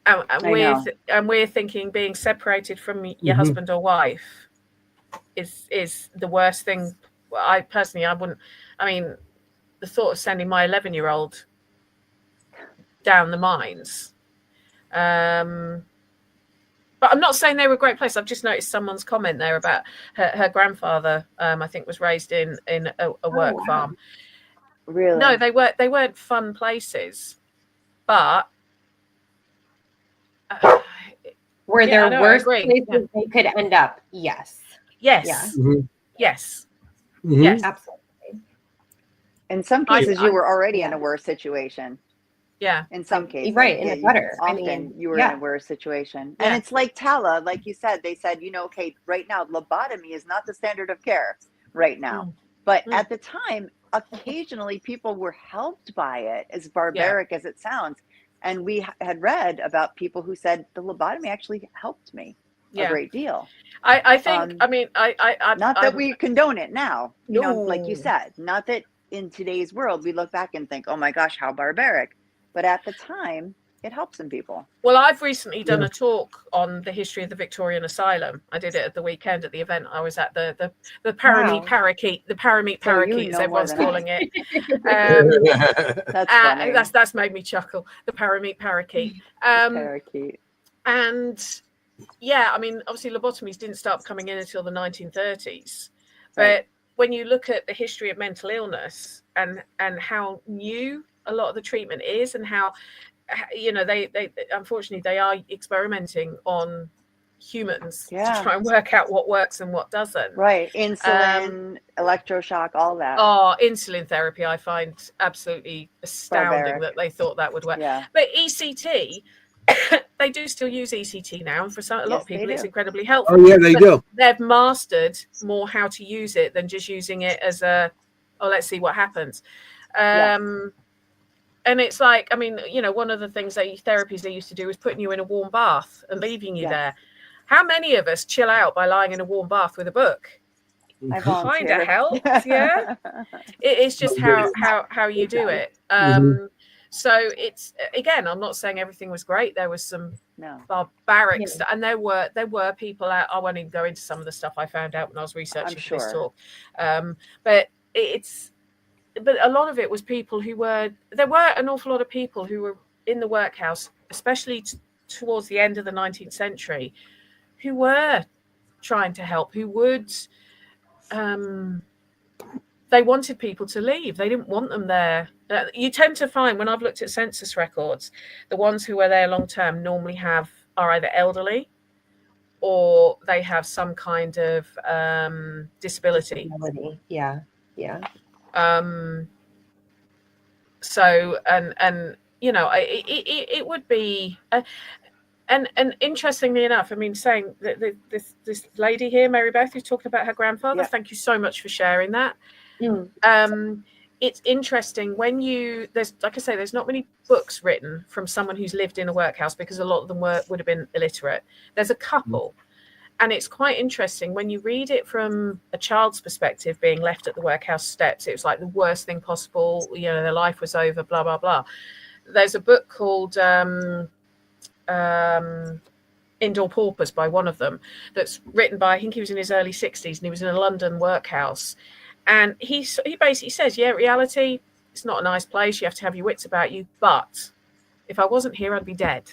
And we're thinking being separated from your husband or wife is the worst thing. I wouldn't. I mean, the thought of sending my 11-year-old down the mines. But I'm not saying they were a great place. I've just noticed someone's comment there about her grandfather, I think, was raised in a work farm. Really? No, they weren't fun places. But were there worse places they could end up? Yes. Yes. Yeah. Yes. Yes. Absolutely. In some cases, you were already in a worse situation. Yeah. In some cases. Right. In the gutter. Often you were in a worse situation. And it's like Tala, like you said, they said, okay, right now, lobotomy is not the standard of care right now. But at the time, occasionally people were helped by it, as barbaric as it sounds. And we had read about people who said the lobotomy actually helped me a great deal. I think, I mean, not that we condone it now, like you said, not that in today's world, we look back and think, oh my gosh, how barbaric. But at the time, it helped some people. Well, I've recently done a talk on the history of the Victorian Asylum. I did it at the weekend at the event I was at, the Parameet Parakeet, the Parameet Parakeet, as everyone's calling it. That's funny. That's made me chuckle. The Parameet Parakeet. Parakeet. And yeah, I mean, obviously lobotomies didn't start coming in until the 1930s. Right. But when you look at the history of mental illness and how new a lot of the treatment is, and how, you know, they unfortunately they are experimenting on humans to try and work out what works and what doesn't. Right. Insulin, electroshock, all that. Oh, insulin therapy, I find absolutely astounding that they thought that would work. Yeah. But ECT, they do still use ECT now, and for a lot of people it's incredibly helpful. Oh yeah, they do. They've mastered more how to use it than just using it as let's see what happens. And it's like, I mean, you know, one of the therapies they used to do was putting you in a warm bath and leaving you there. How many of us chill out by lying in a warm bath with a book? I kind of helps, yeah. It's just how you do it. So it's, again, I'm not saying everything was great. There was some barbaric stuff, and there were people out. I won't even go into some of the stuff I found out when I was researching for this talk. But a lot of it was people there were an awful lot of people who were in the workhouse, especially towards the end of the 19th century, who were trying to help, who would, they wanted people to leave. They didn't want them there. You tend to find, when I've looked at census records, the ones who are there long term normally are either elderly or they have some kind of disability. Yeah. So and you know, it would be and interestingly enough, I mean, saying that this lady here, Mary Beth, who's talking about her grandfather, thank you so much for sharing that. It's interesting when there's, like I say, there's not many books written from someone who's lived in a workhouse, because a lot of them would have been illiterate. There's a couple. And it's quite interesting when you read it from a child's perspective, being left at the workhouse steps. It was like the worst thing possible. You know, their life was over, blah, blah, blah. There's a book called Indoor Paupers by one of them, that's written by, I think he was in his early 60s, and he was in a London workhouse. And he basically says, yeah, reality, it's not a nice place. You have to have your wits about you. But if I wasn't here, I'd be dead.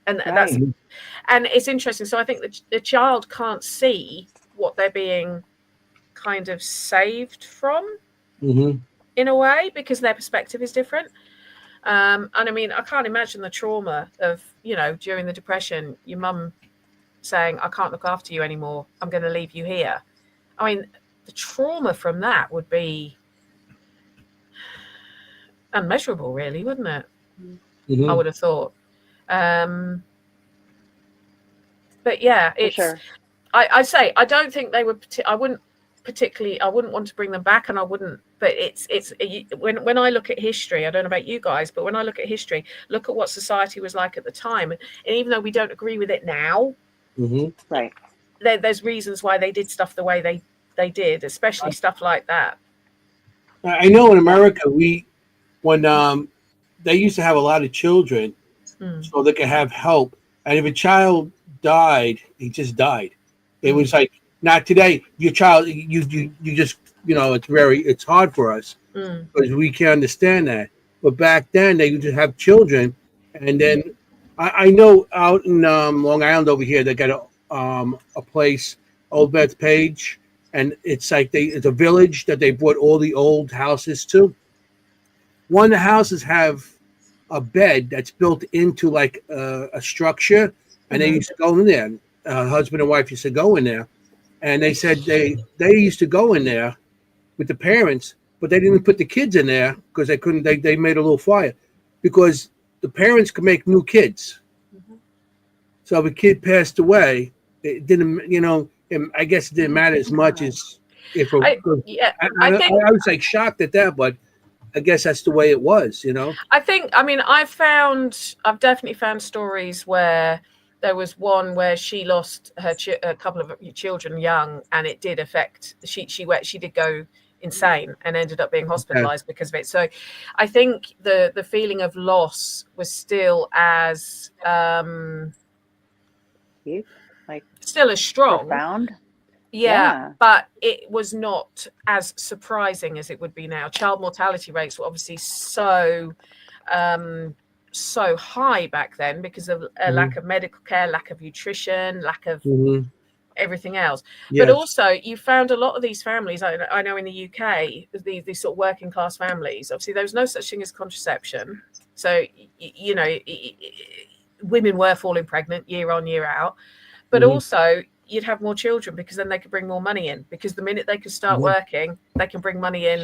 And and it's interesting. So I think that the child can't see what they're being kind of saved from in a way, because their perspective is different. And I mean, I can't imagine the trauma of, you know, during the Depression, your mum saying, I can't look after you anymore. I'm going to leave you here. I mean, the trauma from that would be unmeasurable, really, wouldn't it? I would have thought. But yeah, it's. Sure. I say I don't think they would. I wouldn't want to bring them back, and I wouldn't. But it's when I look at history, I don't know about you guys, but when I look at history, look at what society was like at the time, and even though we don't agree with it now, right? There's reasons why they did stuff the way they did, especially stuff like that. I know in America, when they used to have a lot of children, so they could have help, and if a child died, he just died. It was like, not today. Your child, you just, you know, it's hard for us because we can't understand that. But back then, they used to have children, and then I know out in Long Island over here, they got a place, Old Bethpage, and it's like it's a village that they brought all the old houses to. One of the houses have a bed that's built into like a structure, and they used to go in there. Husband and wife used to go in there, and they said they used to go in there with the parents, but they didn't put the kids in there because they couldn't. They made a little fire because the parents could make new kids. So if a kid passed away, it didn't. You know, I guess it didn't matter as much as if. I was like shocked at that, but I guess that's the way it was. You know. I've definitely found stories where there was one where she lost a couple of children young, and it did affect. She did go insane and ended up being hospitalized because of it. So I think the feeling of loss was still as still as strong. Profound. Yeah, but it was not as surprising as it would be now. Child mortality rates were obviously so high back then because of a lack of medical care, lack of nutrition, lack of everything else. Yes. But also you found a lot of these families, I know in the UK, these sort of working class families, obviously there was no such thing as contraception. So, you know, women were falling pregnant year on, year out. But also you'd have more children because then they could bring more money in, because the minute they could start working, they can bring money in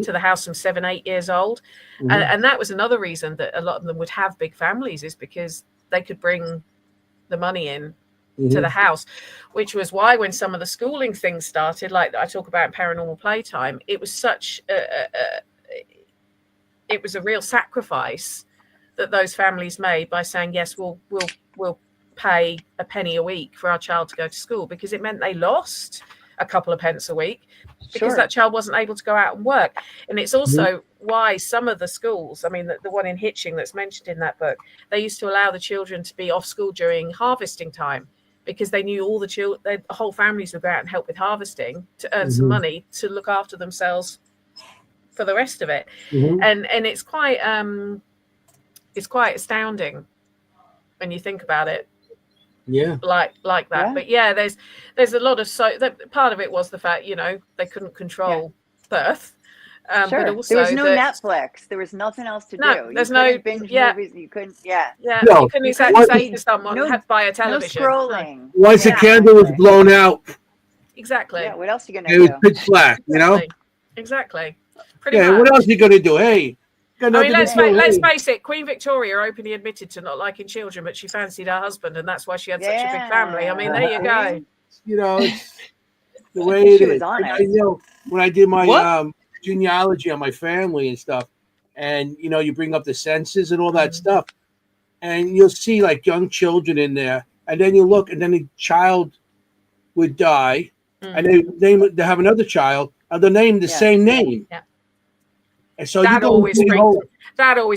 to the house from 7, 8 years old. And that was another reason that a lot of them would have big families, is because they could bring the money in to the house, which was why when some of the schooling things started, like I talk about in Paranormal Playtime, it was such it was a real sacrifice that those families made by saying, yes, we'll pay a penny a week for our child to go to school, because it meant they lost a couple of pence a week because that child wasn't able to go out and work. And it's also why some of the schools, I mean, the one in Hitching that's mentioned in that book, they used to allow the children to be off school during harvesting time, because they knew all the whole families would go out and help with harvesting to earn some money to look after themselves for the rest of it. And it's quite astounding when you think about it. Like that. But there's a lot of part of it was the fact, you know, they couldn't control birth. But also there was no Netflix. There was nothing else to do. There's no binge movies. You couldn't. You couldn't exactly say to someone, had to buy a television. No scrolling. Once the candle was blown out. Exactly. Yeah. What else are you gonna do? It was pitch black. You know. Exactly. Pretty much. What else are you gonna do? Hey. I mean, let's face it. Queen Victoria openly admitted to not liking children, but she fancied her husband, and that's why she had such a big family. I mean, there you go. You know, it's the way it is. I know when I did my genealogy on my family and stuff, and you know, you bring up the census and all that stuff, and you'll see like young children in there, and then you look, and then the child would die, and they have another child, and they name the same name. Yeah. And so that always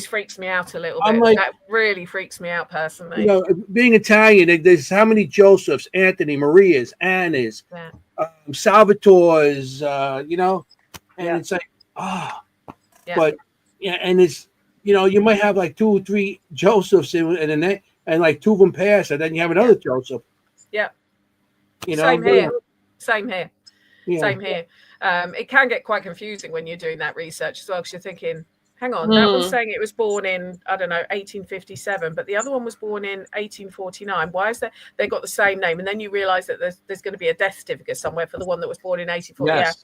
freaks me out a little bit. Like, that really freaks me out personally. You know, being Italian, there's how many Josephs, Anthony, Marias, Annas, Salvatores, you know, and it's like, but and it's, you know, you might have like 2 or 3 Josephs in a name, and like 2 of them pass, and then you have another Joseph. Yeah. You know, Same here. It can get quite confusing when you're doing that research as well, because you're thinking, hang on, that one's saying it was born in, I don't know, 1857, but the other one was born in 1849. Why is that? They got the same name, and then you realize that there's going to be a death certificate somewhere for the one that was born in 1840.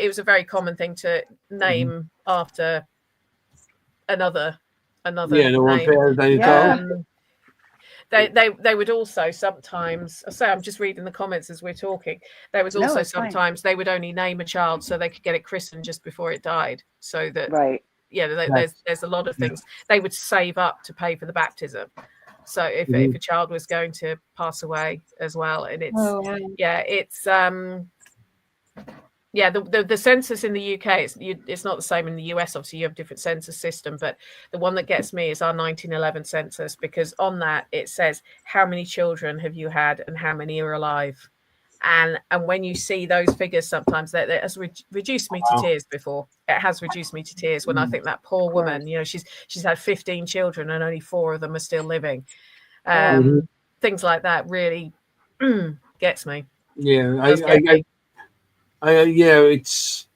It was a very common thing to name after another name. They would also sometimes say, I'm just reading the comments as we're talking, there was also sometimes they would only name a child so they could get it christened just before it died, so that there's a lot of things they would save up to pay for the baptism, so if a child was going to pass away as well. And the census in the UK, it's not the same in the US. Obviously, you have a different census system, but the one that gets me is our 1911 census, because on that it says how many children have you had and how many are alive. And when you see those figures, sometimes that has reduced me to tears before. It has reduced me to tears when I think that poor woman, you know, she's had 15 children and only 4 of them are still living. Things like that really gets me. It's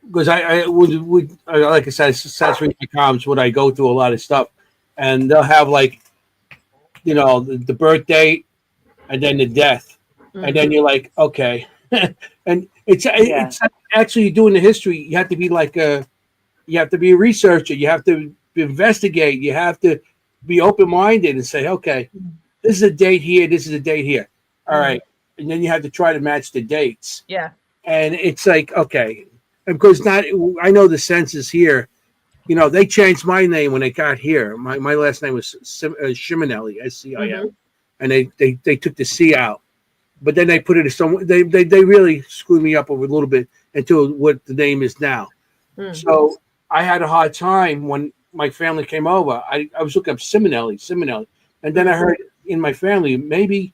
because I would like I said, that's reading my comments when I go through a lot of stuff, and they'll have like, you know, the birth date and then the death, and then you're like, okay, and it's actually doing the history. You have to be like you have to be a researcher. You have to investigate. You have to be open-minded and say, okay, this is a date here. This is a date here. All right, and then you have to try to match the dates. Yeah. And it's like, okay, because I know the census here, you know, they changed my name when they got here. My last name was Sciminelli, SCIM, and they took the C out. but then they put it in some. They really screwed me up a little bit into what the name is now. So I had a hard time when my family came over. I was looking up Simonelli, and then I heard in my family maybe,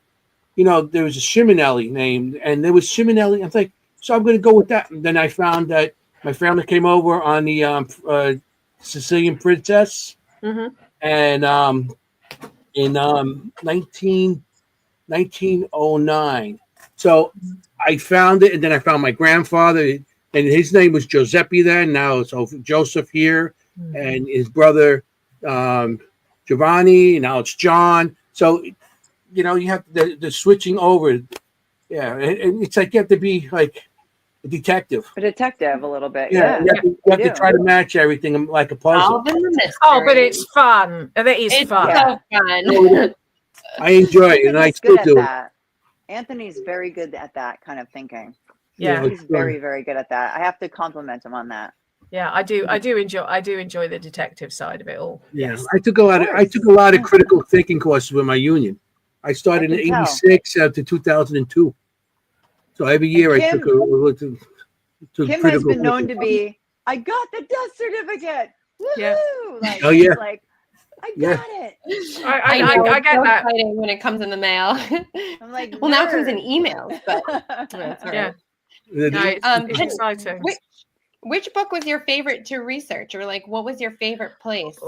there was a Simonelli name, and there was Simonelli. I'm like, so I'm going to go with that. And then I found that my family came over on the Sicilian Princess, and in 1909. So I found it, and then I found my grandfather, and his name was Giuseppe then. Now it's Joseph here, and his brother Giovanni. Now it's John. So you have the switching over. Yeah, and it's like you have to be like a detective. A detective a little bit. Yeah, you have to try to match everything like a puzzle. Oh, but it's fun. It is fun. So fun. I enjoy it, and I still do that. Anthony's very good at that kind of thinking. Yeah, he's very, very good at that. I have to compliment him on that. Yeah, I do enjoy the detective side of it all. Yeah, yes. I took a lot of critical thinking courses with my union. I started in '86 to 2002. So every year I took Kim has been known to be, I got the death certificate. Woohoo! Yeah. Like, oh yeah. Like, I got it. I get that when it comes in the mail. I'm like, well, now it comes in emails, but that's all right. No, it's exciting. Which book was your favorite to research, or like what was your favorite place,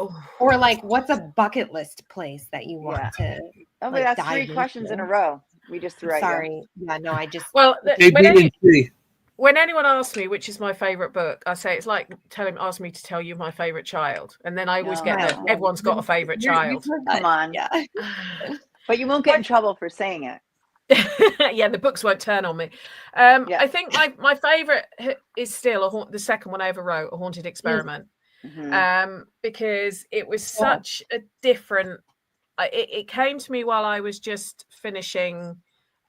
or like what's a bucket list place that you want to? Oh, but that's 3 questions in a row. We just threw. Sorry, yeah, no, I just. Well, when anyone asks me which is my favorite book, I say it's like ask me to tell you my favorite child, and then I always get that everyone's got a favorite child. Come on, yeah. But you won't get in trouble for saying it. Yeah, the books won't turn on me. I think my favorite is still the second one I ever wrote, A Haunted Experiment, because it was such a different. It came to me while I was just finishing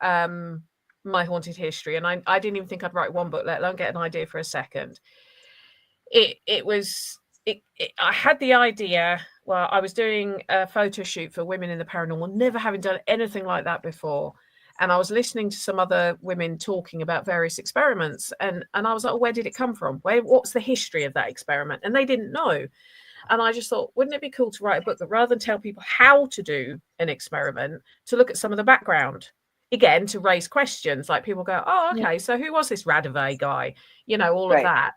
my haunted history, and I didn't even think I'd write one book, let alone get an idea for a second. I had the idea. Well, I was doing a photo shoot for Women in the Paranormal, never having done anything like that before. And I was listening to some other women talking about various experiments. And I was like, where did it come from? What's the history of that experiment? And they didn't know. And I just thought, wouldn't it be cool to write a book that rather than tell people how to do an experiment, to look at some of the background, again, to raise questions. Like people go, oh, okay, so who was this Radave guy? All of that.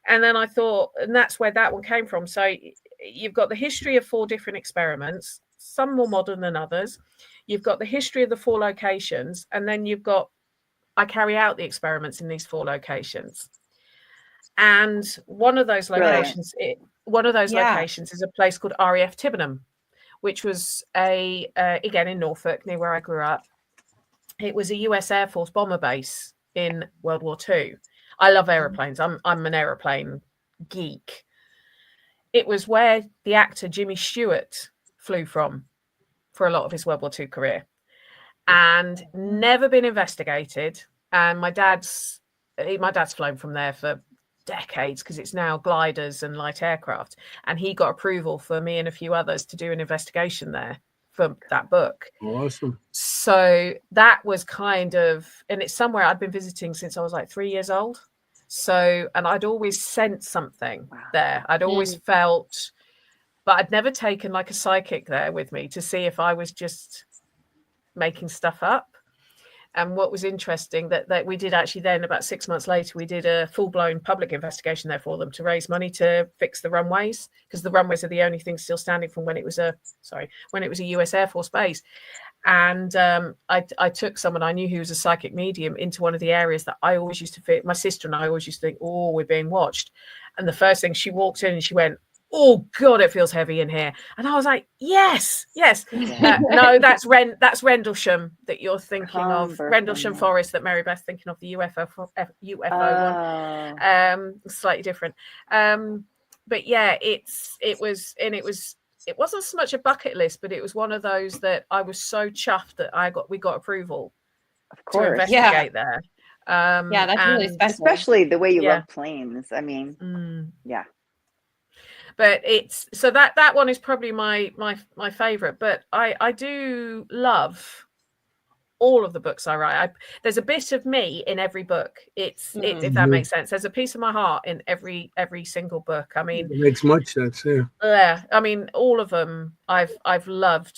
And then I thought, and that's where that one came from. So you've got the history of 4 different experiments, some more modern than others. You've got the history of the 4 locations, and then I carry out the experiments in these 4 locations. And one of those locations, locations is a place called RAF Tibenham, which was again in Norfolk, near where I grew up. It was a US Air Force bomber base in World War II. I love aeroplanes. I'm an aeroplane geek. It was where the actor Jimmy Stewart flew from for a lot of his World War II career, and never been investigated. And my dad's flown from there for decades because it's now gliders and light aircraft, and he got approval for me and a few others to do an investigation there for that book. Awesome. So that was kind of, and it's somewhere I'd been visiting since I was like 3 years old. So, and I'd always sensed something there. I'd always felt, but I'd never taken like a psychic there with me to see if I was just making stuff up. And what was interesting that we did actually then, about 6 months later, we did a full-blown public investigation there for them to raise money to fix the runways, because the runways are the only thing still standing from when it was a US Air Force base. And I took someone I knew who was a psychic medium into one of the areas that I always used to fit. My sister and I always used to think, oh, we're being watched. And the first thing, she walked in and she went, oh God, it feels heavy in here. And I was like, yes. No, that's Rendlesham that you're thinking of. Rendlesham Forest that Mary Beth's thinking of, the UFO one. Slightly different. But yeah, it wasn't so much a bucket list, but it was one of those that I was so chuffed that we got approval to investigate there. That's really special. Especially the way you love planes. I mean, yeah. But it's so that one is probably my favorite. But I do love all of the books I write. There's a bit of me in every book. If that makes sense. There's a piece of my heart in every single book. I mean, it makes much sense. Yeah. Yeah, I mean, all of them I've loved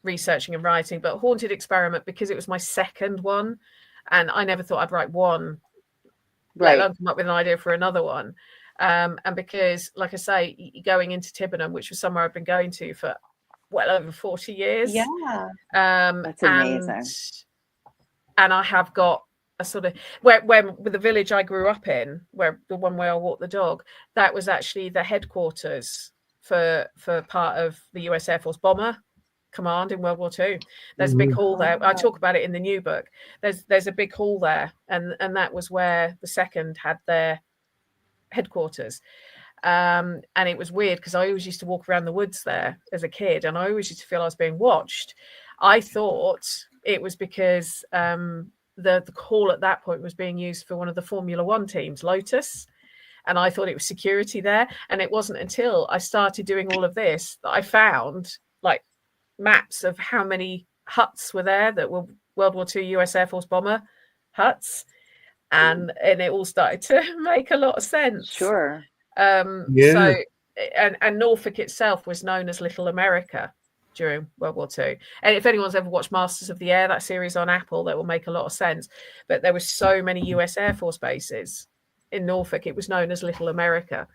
researching and writing, but Haunted Experiment, because it was my second one, and I never thought I'd write one, let alone come up with an idea for another one. And because, like I say, going into Tibenham, which was somewhere I've been going to for well over 40 years. Yeah. That's amazing. And I have got a sort of where with the village I grew up in, where the one where I walked the dog, that was actually the headquarters for part of the US Air Force Bomber Command in World War II. There's a big hall there. I talk about it in the new book. There's a big hall there, and that was where the second had their headquarters. And it was weird because I always used to walk around the woods there as a kid, and I always used to feel I was being watched. I thought it was because the hall at that point was being used for one of the Formula One teams, Lotus, and I thought it was security there. And it wasn't until I started doing all of this that I found like maps of how many huts were there that were World War II US Air Force bomber huts, and it all started to make a lot of sense. Sure. So and Norfolk itself was known as Little America during World War II. And if anyone's ever watched Masters of the Air, that series on Apple, that will make a lot of sense. But there were so many US Air Force bases in Norfolk, it was known as Little America.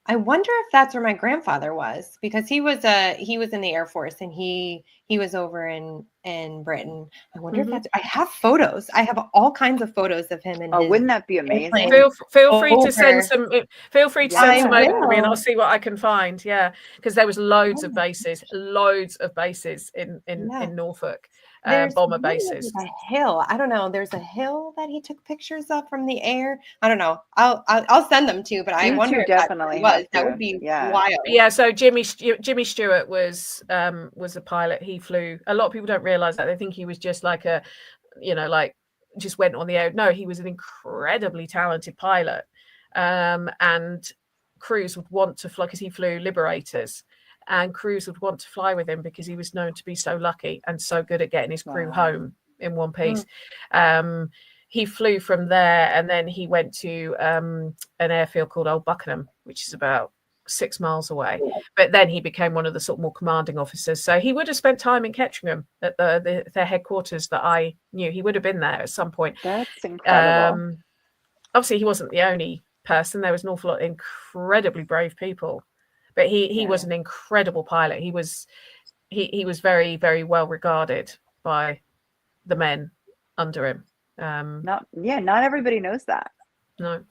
I wonder if that's where my grandfather was, because he was in the Air Force, and he was over in Britain. I wonder if that's. I have photos. I have all kinds of photos of him. And wouldn't that be amazing? Feel free to send some. Feel free to send some over to me, and I'll will. see what I can find. Yeah, because there was loads of bases in Norfolk. Bomber bases. A hill. I don't know. There's a hill that he took pictures of from the air. I don't know. I'll send them to you, but I wonder if definitely that would be wild. Yeah. So Jimmy Stewart was a pilot. He flew. A lot of people don't realize that. They think he was just like just went on the air. No, he was an incredibly talented pilot. And crews would want to fly because he flew Liberators. And crews would want to fly with him because he was known to be so lucky and so good at getting his crew home in one piece. He flew from there, and then he went to an airfield called Old Buckenham, which is about 6 miles away. But then he became one of the sort of more commanding officers. So he would have spent time in Ketteringham at their headquarters that I knew. He would have been there at some point. That's incredible. Obviously, he wasn't the only person. There was an awful lot of incredibly brave people. But he was an incredible pilot. He was very, very well regarded by the men under him. Not everybody knows that. No.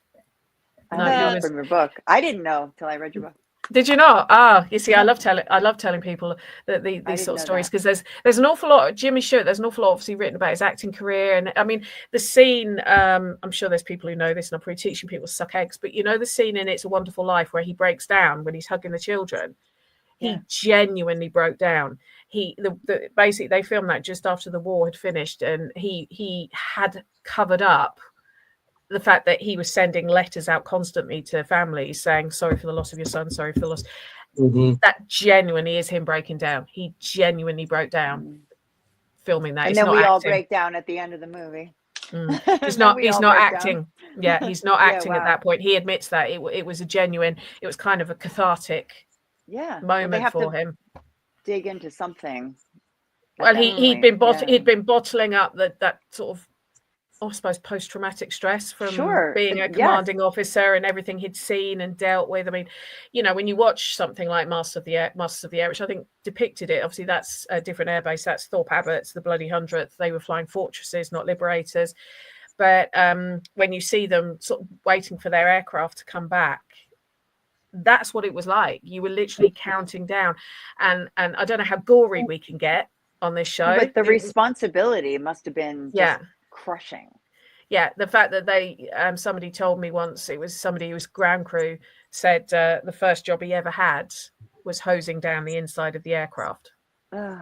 I know from your book. I didn't know till I read your book. Did you not? You see, I love telling people that these sort of stories, because there's an awful lot. Jimmy Stewart, there's an awful lot obviously written about his acting career, and I mean the scene. I'm sure there's people who know this, and I'm probably teaching people to suck eggs. But you know the scene in It's a Wonderful Life where he breaks down when he's hugging the children. He genuinely broke down. Basically they filmed that just after the war had finished, and he had covered up the fact that he was sending letters out constantly to families saying, sorry for the loss of your son, sorry for the loss. That genuinely is him breaking down. He genuinely broke down filming that. And then we all break down at the end of the movie. He's not acting. Yeah, he's not acting at that point. He admits that it was a genuine, it was kind of a cathartic moment for him. Dig into something. Well, he'd been bottling up that sort of, I suppose, post-traumatic stress from being a commanding officer and everything he'd seen and dealt with. I mean, you know, when you watch something like Masters of the Air, which I think depicted it, obviously that's a different airbase. That's Thorpe Abbott's, the Bloody 100th. They were flying Fortresses, not Liberators. But when you see them sort of waiting for their aircraft to come back, that's what it was like. You were literally counting down. And I don't know how gory we can get on this show. But the responsibility must have been crushing. The fact that they somebody told me once, it was somebody who was ground crew, said the first job he ever had was hosing down the inside of the aircraft. So,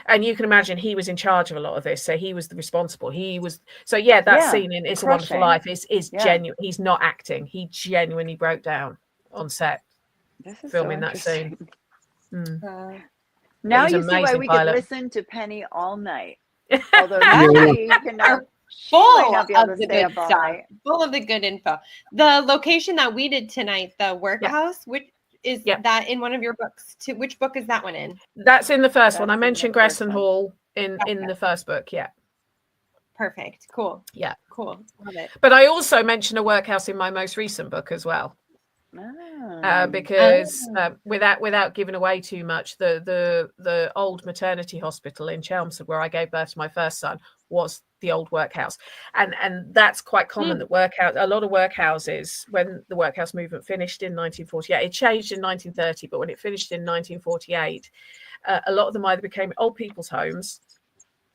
and you can imagine he was in charge of a lot of this, so he was the responsible. Scene in It's a Wonderful Life is genuine. He's not acting. He genuinely broke down on set filming that scene. Now was you see why amazing we pilot. could listen to Penny all night. Although Yeah. she cannot, she might Full not be able of to the stay good up all stuff. night. Full of the good info. The location that we did tonight, the workhouse, which is that in one of your books? Which book is that one in? That's in the first one. I That's in the mentioned first Gresson one. Hall in the first book. Yeah. Perfect. Cool. Yeah. Cool. Love it. But I also mentioned a workhouse in my most recent book as well. Because without giving away too much, the old maternity hospital in Chelmsford where I gave birth to my first son was the old workhouse, and that's quite common. That a lot of workhouses, when the workhouse movement finished in 1948, it changed in 1930, but when it finished in 1948, a lot of them either became old people's homes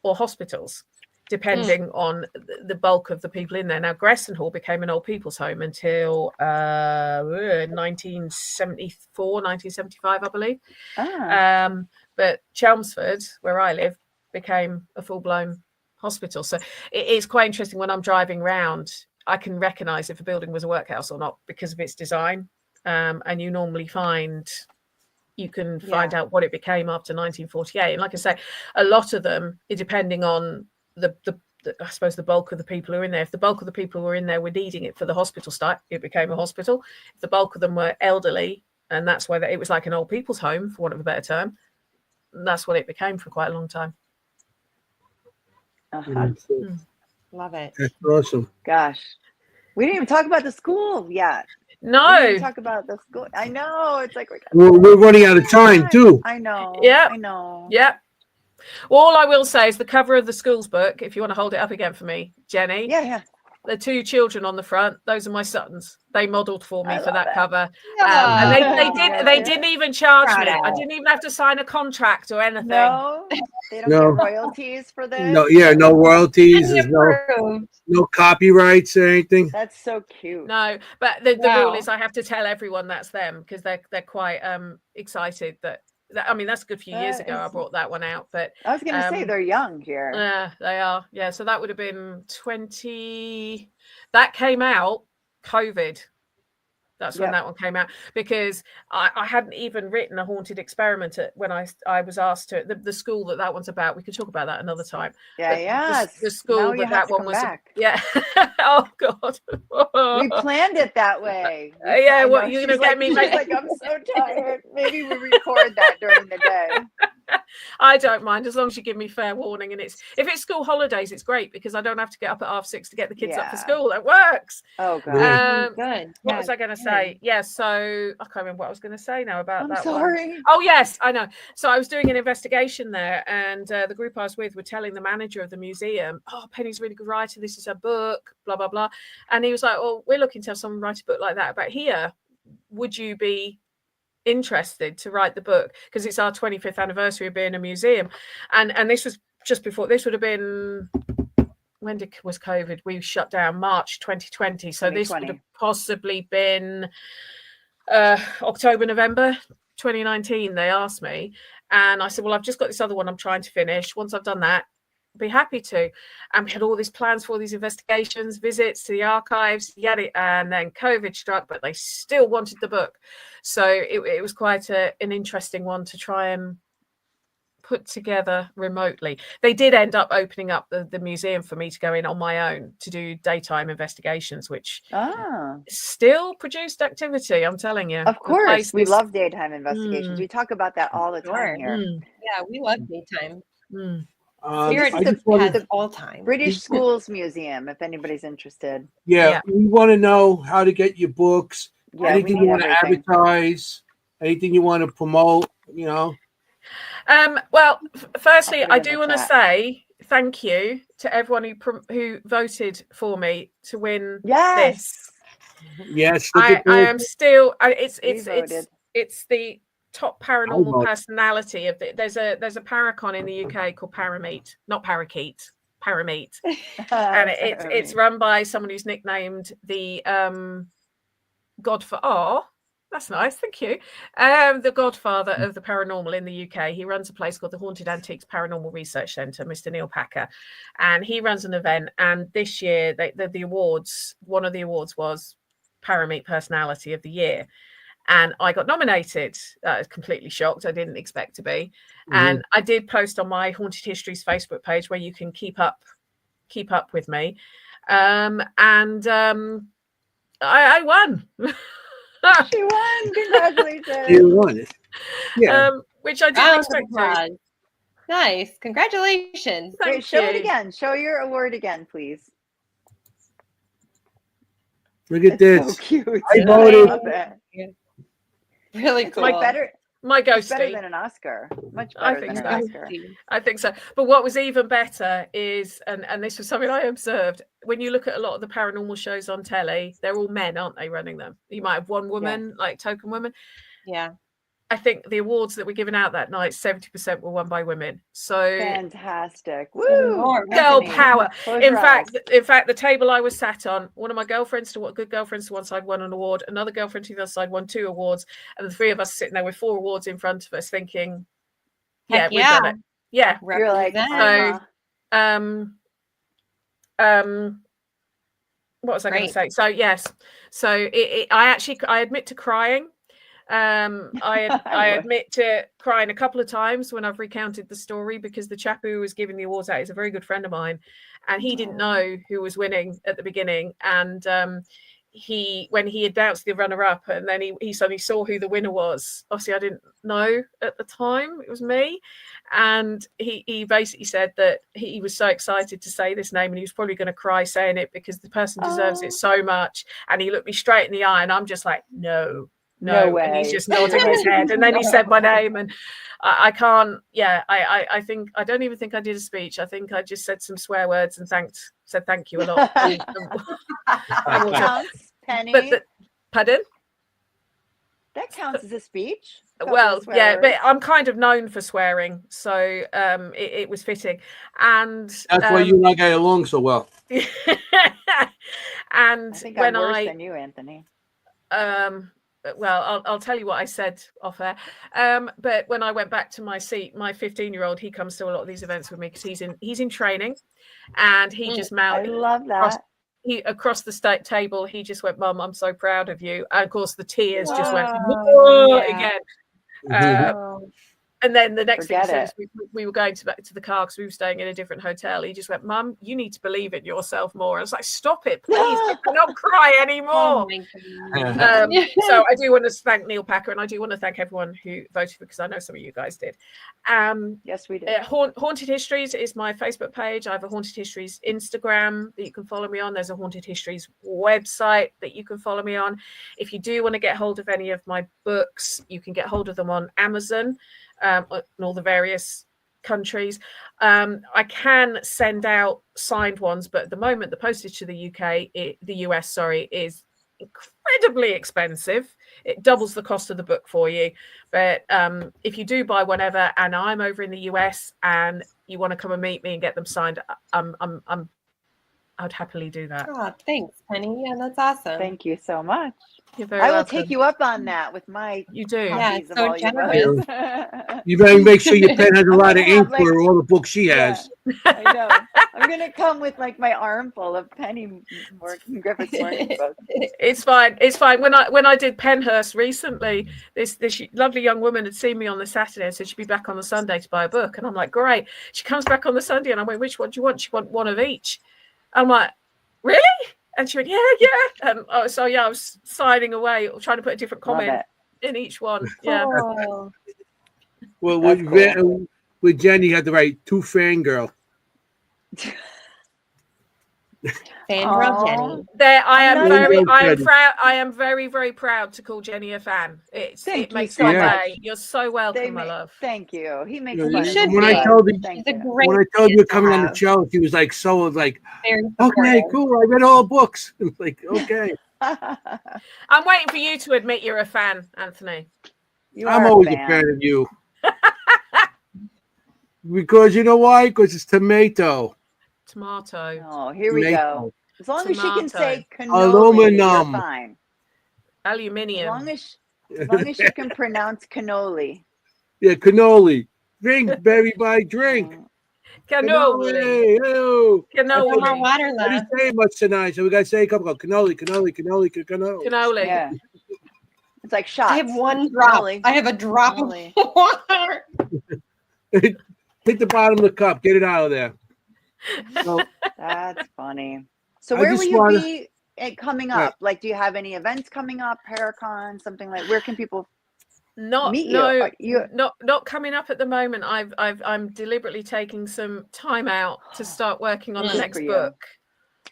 or hospitals, depending on the bulk of the people in there. Now, Gresson Hall became an old people's home until 1974, 1975, I believe. But Chelmsford, where I live, became a full-blown hospital. So it is quite interesting when I'm driving around, I can recognise if a building was a workhouse or not because of its design. And you normally you can find out what it became after 1948. And like I say, a lot of them, depending on the I suppose the bulk of the people who are in there. If the bulk of the people who were in there were needing it for the hospital start, it became a hospital. If the bulk of them were elderly, and that's why it was like an old people's home, for want of a better term, that's what it became for quite a long time. Love it. That's awesome. Gosh, we didn't even talk about the school yet. No, we didn't talk about the school. I know, it's like we're running out of time too. I know. Yeah, I know. Yeah. Well, all I will say is the cover of the school's book, if you want to hold it up again for me, Jenny. Yeah. The two children on the front, those are my sons. They modelled for me for that cover. Yeah. And they didn't even charge me. I didn't even have to sign a contract or anything. No, they don't get royalties for this. No, no royalties. There's no copyrights or anything. That's so cute. No, but the rule is I have to tell everyone that's them because they're quite excited that. I mean, that's a good few years ago. I brought that one out, but I was going to say they're young here. Yeah, they are. Yeah, so that would have been 20. That came out COVID. That's when that one came out because I hadn't even written a haunted experiment when I was asked to the school that one's about. We could talk about that another time. Yeah, the school that one was. Back. Yeah. Oh God. We planned it that way. Yeah. What you're gonna get me? She's like, I'm so tired. Maybe we record that during the day. I don't mind as long as you give me fair warning. And if it's school holidays, it's great because I don't have to get up at 6:30 to get the kids up for school. That works. Oh God. Good. What was I going to say? Yeah, so I can't remember what I was going to say now about that. Sorry. One. Oh yes, I know. So I was doing an investigation there, and the group I was with were telling the manager of the museum, "Oh, Penny's a really good writer. This is her book. Blah blah blah." And he was like, "Well, we're looking to have someone write a book like that about here. Would you be interested to write the book because it's our 25th anniversary of being a museum?" And this was just before. This would have been was COVID? We shut down March 2020. So this would have possibly been October, November 2019. They asked me, and I said, "Well, I've just got this other one I'm trying to finish. Once I've done that, be happy to." And we had all these plans for all these investigations, visits to the archives, yada, and then COVID struck, but they still wanted the book. So it was quite an interesting one to try and put together remotely. They did end up opening up the museum for me to go in on my own to do daytime investigations, which still produced activity, I'm telling you. Of course, we love daytime investigations. We talk about that all the time here. Yeah, we love daytime. The all time British Schools Museum, if anybody's interested. Yeah, we want to know how to get your books. Anything you want to advertise, anything you want to promote, you know. Well, firstly, I do want to say thank you to everyone who voted for me to win this. Yes, I am still. It's the top paranormal personality of there's a paracon in the UK called Parameet, not Parakeet, Parameet, and it's run by someone who's nicknamed the God for R. That's nice, thank you. The godfather of the paranormal in the UK. He runs a place called the Haunted Antiques Paranormal Research Centre, Mr. Neil Packer, and he runs an event. And this year, the awards, one of the awards was Parameet Personality of the Year. and I got nominated. I was completely shocked. I didn't expect to be. And I did post on my Haunted Histories Facebook page where you can keep up with me. I won. She won. Congratulations. You won it. Yeah. Which I didn't Round of expect to. applause. Nice. Congratulations. Thank Wait, show you. it again. Show your award again, please. Look at It's this. so cute. I voted. love it. Really It's cool. like better. My It's better ghosty. than an Oscar. Much I better think than an so. Oscar. I think so. But what was even better is, and this was something I observed, when you look at a lot of the paranormal shows on telly, they're all men, aren't they, running them? You might have one woman, like token woman. Yeah. I think the awards that were given out that night, 70% were won by women. So Fantastic. Even Woo! more. girl Anthony, power. close In your fact, eyes. the table I was sat on, one of my girlfriends, good girlfriends to one side, won an award. Another girlfriend to the other side won 2 awards, and the 3 of us sitting there with 4 awards in front of us, thinking, Heck we've done it. Yeah. You're like, Represent. What was I going to Great. say? So yes, so I admit to crying. I admit to crying a couple of times when I've recounted the story, because the chap who was giving the awards out is a very good friend of mine, and he didn't know who was winning at the beginning. And when he announced the runner-up, and then he suddenly saw who the winner was. Obviously, I didn't know at the time it was me, and he basically said that he was so excited to say this name, and he was probably going to cry saying it because the person deserves it so much. And he looked me straight in the eye, and I'm just like, no way. And he's just nodding his head, and then he said my name, and I can't. I think I don't even think I did a speech. I think I just said some swear words and said thank you a lot. That counts, Penny. Pardon? That counts as a speech. Well, yeah, but I'm kind of known for swearing, so it was fitting. And that's why you and I get along so well. I And think when I'm worse than you, Anthony. Well, I'll tell you what I said off air. But when I went back to my seat, my 15-year-old, he comes to a lot of these events with me because he's in training, and he just I love that. Across the state table, he just went, "Mum, I'm so proud of you." And of course, the tears just went again. And then the next thing he said is we were going back to the car because we were staying in a different hotel. He just went, "Mum, you need to believe in yourself more." I was like, "Stop it, please. I cannot cry anymore." So I do want to thank Neil Packer, and I do want to thank everyone who voted, because I know some of you guys did. Yes, we did. Haunted Histories is my Facebook page. I have a Haunted Histories Instagram that you can follow me on. There's a Haunted Histories website that you can follow me on. If you do want to get hold of any of my books, you can get hold of them on Amazon. In all the various countries. I can send out signed ones, but at the moment the postage to the US is incredibly expensive. It doubles the cost of the book for you. But if you do buy one ever, and I'm over in the US and you want to come and meet me and get them signed, I'd happily do that. Oh, thanks, Penny. Yeah, that's awesome. Thank you so much. You're very I will welcome. take you up on that with my You do. Yeah, copies of so all your generous. books. You better make sure your pen has a lot of ink like- for all the books she has. I know. I'm gonna come with like my armful of Penny Griffith's Morning books. It's fine. It's fine. When I did Penhurst recently, this lovely young woman had seen me on the Saturday and said she'd be back on the Sunday to buy a book, and I'm like, great. She comes back on the Sunday, and I went, which one do you want? She want one of each. I'm like, really? And she went, yeah. And I was signing away, or trying to put a different comment in each one. Yeah. Oh. Well, That's with Jen, you had to write to fangirl. Fangirl Jenny. There, I I'm am very, very proud to call Jenny a fan. It Thank makes you my so much. day. You're so welcome, my love. Thank you. He makes You fun of should me. when I be. told you, Thank She's a you. great when I told you were kid to coming on the have. show, she was like, so like, Very okay, supportive. cool. I read all books. It's like, okay. I'm waiting for you to admit you're a fan, Anthony. You I'm are always fan. a fan of you. Because you know why? Because it's tomato. Tomato. Oh, here we go. As long as she can say cannoli, Aluminum. you're fine. As Aluminium. long as she can pronounce cannoli. Yeah, cannoli. Drink, baby, by drink. Cannoli. Oh. No more Cannoli. water I didn't left. say much tonight, so we got to say a couple of cannoli. Cannoli. Yeah. It's like shots. I have one drop. Molly. I have a drop Molly. of water. Hit the bottom of the cup. Get it out of there. So, That's funny. So I where will just you wanna- be coming Yeah. up? Like, do you have any events coming up? Paracon, something like? Where can people meet you? No, Are you? not coming up at the moment. I'm deliberately taking some time out to start working on the Good next for you. book.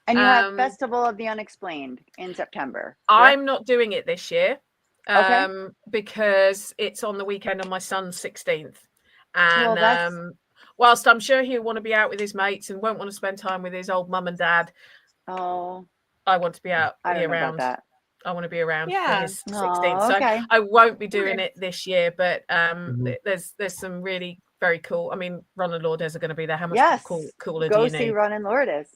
And you have Um, Festival of the Unexplained in September. I'm not doing it this year Okay. because it's on the weekend on my son's 16th. And that's- whilst I'm sure he'll want to be out with his mates and won't want to spend time with his old mum and dad, Oh, I want to be out I don't know around. about that. I want to be around for Yeah. his 16th. Oh, okay. So I won't be doing Okay. it this year, but Mhm. there's some really very cool. I mean, Ron and Lourdes are going to be there. How much Yes. cooler do Go you see need? Ron and Lourdes.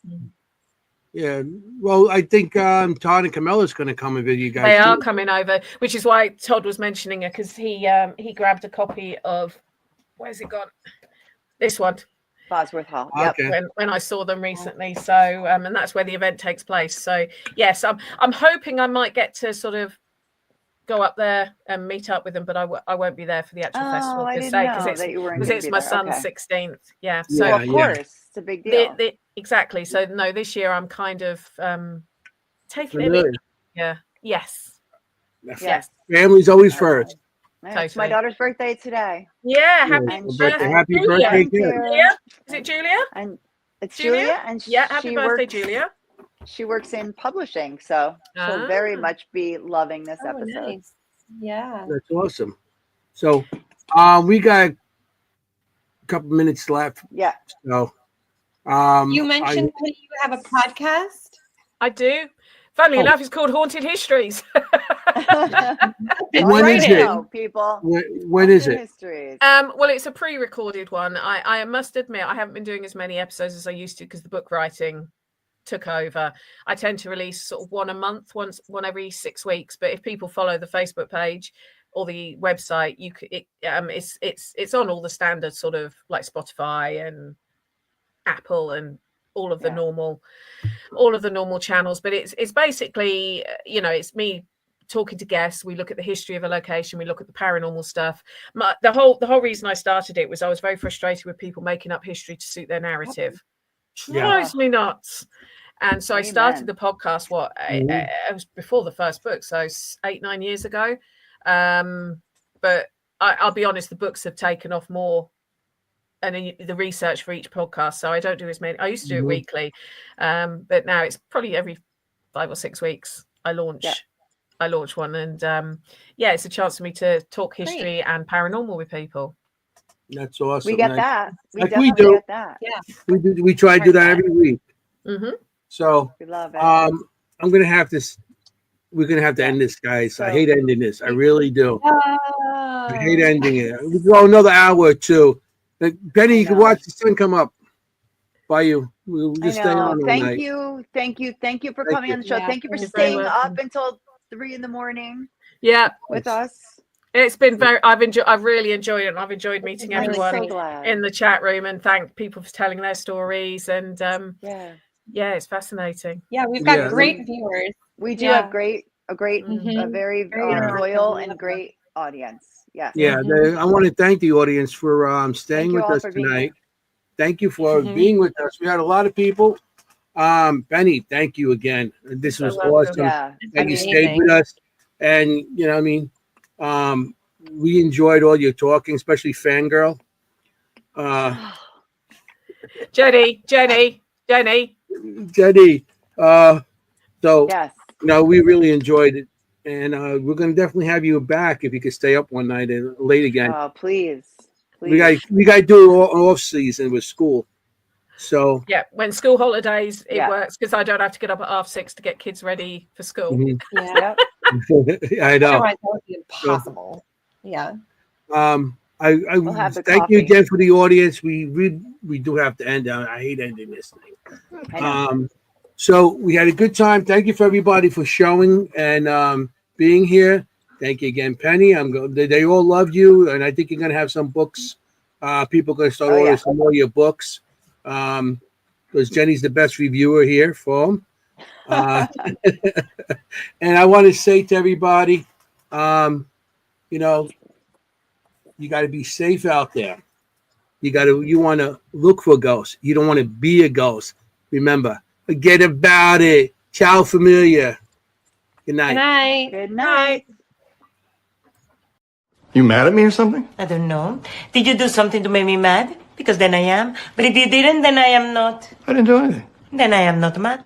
yeah. Well, I think Todd and Camilla's going to come and visit you guys. They are too. coming over, which is why Todd was mentioning her, because he grabbed a copy of, where's it gone? This one. Bosworth Hall. Yep. Okay. When I saw them recently. So and that's where the event takes place. So yes, I'm hoping I might get to sort of go up there and meet up with them, but I won't be there for the actual festival I per didn't se, know that you weren't because gonna it's be my there. son's Okay. 16th. Yeah. Yeah, So Well, of course, it's a big deal. exactly. So no, this year I'm kind of taking it. Familiar. Yeah. Yes. Yes. Family's always first. It's my Totally. daughter's birthday today. Yeah. Yeah, Happy And birthday. and Happy Julia. birthday, thank kid. you. Julia? Is it Julia? And it's Julia? Julia, and Yeah. Happy she birthday, works. Julia. She works in publishing, so she'll very Ah. much be loving this Oh, episode. nice. Yeah. That's awesome. So, we got a couple minutes left. Yeah. So, You mentioned that you have a podcast. I do. Funnily Oh. enough, it's called Haunted Histories. When Right is in. it? People? When is Haunted it? Histories. Well, it's a pre-recorded one. I must admit, I haven't been doing as many episodes as I used to because the book writing took over. I tend to release sort of one a month, one every 6 weeks. But if people follow the Facebook page or the website, it's on all the standard sort of like Spotify and Apple and all of the normal channels. But it's basically, it's me talking to guests. We look at the history of a location, we look at the paranormal stuff. The whole reason I started it was I was very frustrated with people making up history to suit their narrative. Yeah. Drives me nuts. And so I started Amen. the podcast Mhm. it was before the first book, so 8-9 years ago. But I'll be honest, the books have taken off more, and the research for each podcast. So I don't do as many. I used to do it Mhm. weekly, but now it's probably every 5 or 6 weeks I launch. Yeah. I launch one, and it's a chance for me to talk history and paranormal with people. That's awesome. We get that. We Like we definitely do. get that. We do. We try to do that every week. Mm-hmm. So, We love it. I'm gonna have to. We're gonna have to end this, guys. I So- hate ending this. I really do. Oh. I hate ending it. We can go another hour or two. Penny, you can know. watch the sun come up by you. We'll I just stay on know. all Thank night. you for Thank coming you. on the show. Yeah, Thank you for you're very staying welcome. up until 3 a.m. Yeah, with us. it's been I've really enjoyed it, and I've enjoyed meeting I'm I'm everyone so glad. in the chat room, and thank people for telling their stories. And Yeah, it's fascinating. Yeah, we've got Yeah. great viewers. we do Yeah. have a very Mhm. a very Very interactive. loyal We and love great audience. Yeah. Yeah, Mhm. I want to thank the audience for staying Thank you with all us for being tonight. here. Thank you for Mhm. being with us. We had a lot of people. Benny, thank you again. This You're was so welcome. awesome. Yeah. That you Amazing. stayed with us, and we enjoyed all your talking, especially Fangirl. Jenny. Jenny. So Yes. we really enjoyed it, and we're going to definitely have you back if you could stay up one night and late again. Oh, please. we got to do it all off season with school. So Yeah, when school holidays, it Yeah. works because I don't have to get up at 6:30 to get kids ready for school. mhm. Yeah. Yep. I know. Otherwise, that would be impossible. Yeah. I We'll have the thank you coffee. again for the audience. We do have to end. I hate ending this thing. I know. So we had a good time. Thank you for everybody for showing and being here. Thank you again, Penny. They all love you, and I think you're gonna have some books. People are gonna start Oh, ordering yeah. some more of your books. Because Jenny's the best reviewer here for them. And I want to say to everybody, You know, you got to be safe out there. You want to look for ghosts. You don't want to be a ghost. Remember, forget about it. Ciao, familia. Good night. Good night. Good night. You mad at me or something? I don't know. Did you do something to make me mad? Because then I am. But if you didn't, then I am not. I didn't do anything. Then I am not mad.